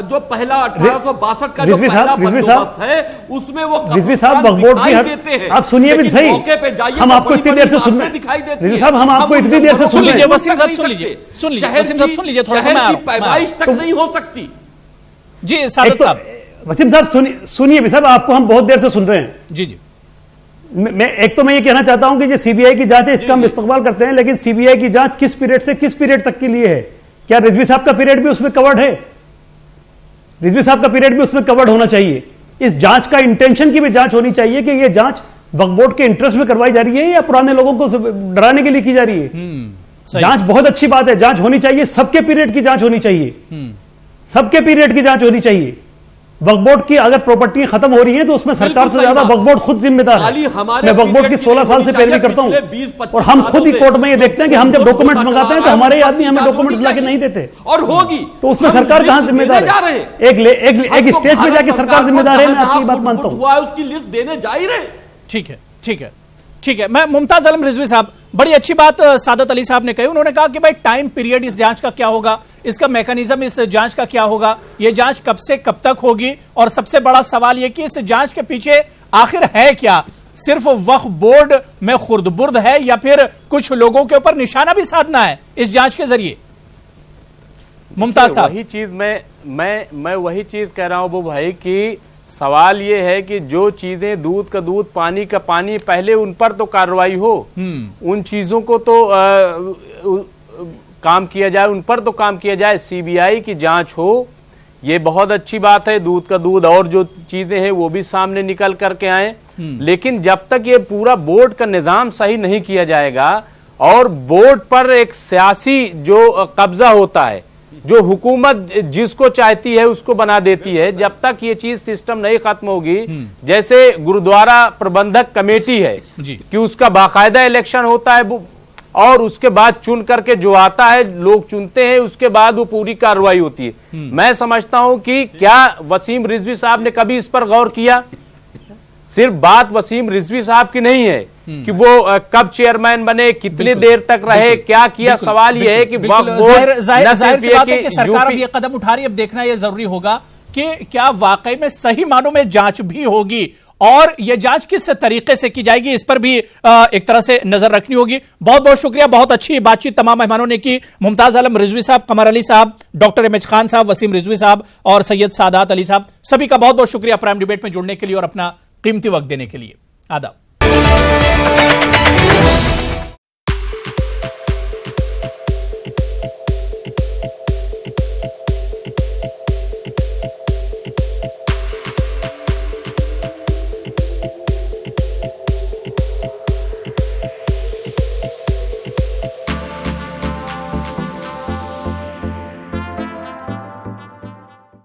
जो पहला 1862 का जो पहला बंदोबस्त है उसमें वो रिजवी साहब वक्फ बोर्ड की, आप सुनिए भी सही, हम आपको इतनी देर से सुन रहे हैं रिजवी साहब, हम आपको इतनी देर से सुन रहे हैं। वसीम साहब सुन लीजिए थोड़ा सा, पैदाइश तक नहीं हो सकती। जी सादत साहब, वसीम साहब सुनिए भी साहब, आपको हम बहुत देर से सुन रहे हैं। जी मैं ये कहना चाहता हूं कि जो सीबीआई की जांच है इसका हम इस्तकबाल करते हैं, लेकिन सीबीआई की जांच किस पीरियड से किस पीरियड तक के लिए है? क्या रिजवी साहब का पीरियड भी उसमें कवर्ड है? रिजवी साहब का पीरियड भी उसमें कवर्ड होना चाहिए। इस जांच का इंटेंशन की भी जांच होनी चाहिए कि यह जांच वक्फ बोर्ड के इंटरेस्ट में करवाई जा रही है या पुराने लोगों को डराने के लिए की जा रही है। जांच बहुत अच्छी बात है, जांच होनी चाहिए, सबके पीरियड की जांच होनी चाहिए, सबके पीरियड की जांच होनी चाहिए। वक्फ बोर्ड की अगर प्रॉपर्टी खत्म हो रही है तो उसमें सरकार से ज्यादा वक्फ बोर्ड खुद जिम्मेदार है। मैं वक्फ बोर्ड की 16 साल से पैरवी करता हूं और हम खुद ही कोर्ट में ये देखते हैं कि हम जब डॉक्यूमेंट्स मंगाते हैं तो हमारे ही आदमी हमें डॉक्यूमेंट्स लाके नहीं देते, और होगी तो उसमें सरकार कहां जिम्मेदार है? एक स्टेज पे जाके सरकार जिम्मेदार है, मैं आपकी बात मानता हूं। उसकी लिस्ट देने जा ही रहे। ठीक है। मैं मुमताज आलम रिजवी साहब, बड़ी अच्छी बात सादत अली साहब ने कही। उन्होंने कहा कि भाई टाइम पीरियड इस जांच का क्या होगा, इसका मैकेनिज्म इस जांच का क्या होगा, यह जांच कब से कब तक होगी, और सबसे बड़ा सवाल यह कि इस जांच के पीछे आखिर है क्या? सिर्फ वक्फ बोर्ड में खुर्द-बुर्द है या फिर कुछ लोगों के ऊपर निशाना भी साधना है इस जांच के जरिए? मुमताज साहब, वही चीज मैं वही चीज कह रहा हूं वो भाई कि सवाल ये है कि जो चीजें दूध का दूध पानी का पानी, पहले उन पर तो कार्रवाई हो, उन चीजों को तो काम किया जाए, उन पर तो काम किया जाए। सीबीआई की जांच हो, ये बहुत अच्छी बात है, दूध का दूध और जो चीजें हैं वो भी सामने निकल करके आए। लेकिन जब तक ये पूरा बोर्ड का निजाम सही नहीं किया जाएगा और बोर्ड पर एक सियासी जो कब्जा होता है, जो हुकूमत जिसको चाहती है उसको बना देती है, जब तक ये चीज सिस्टम नहीं खत्म होगी, जैसे गुरुद्वारा प्रबंधक कमेटी है कि उसका बाकायदा इलेक्शन होता है और उसके बाद चुन करके जो आता है लोग चुनते हैं, उसके बाद वो पूरी कार्रवाई होती है। मैं समझता हूं कि क्या वसीम रिजवी साहब ने कभी इस पर गौर किया? सिर्फ बात वसीम रिजवी साहब की नहीं है कि वो कब चेयरमैन बने, कितनी देर तक रहे, क्या किया। सवाल ये है कि जाहिर सी बात है कि सरकार अब ये कदम उठा रही है। अब देखना यह जरूरी होगा कि क्या वाकई में सही मानों में जांच भी होगी और यह जांच किस तरीके से की जाएगी, इस पर भी एक तरह से नजर रखनी होगी। बहुत बहुत शुक्रिया, बहुत अच्छी बातचीत तमाम मेहमानों ने की। मुमताज आलम रिजवी साहब, कमर अली साहब, डॉक्टर एम एच खान साहब, वसीम रिजवी साहब और सैयद सादात अली साहब, सभी का बहुत बहुत शुक्रिया प्राइम डिबेट में जुड़ने के लिए और अपना कीमती वक्त देने के लिए। आदाब।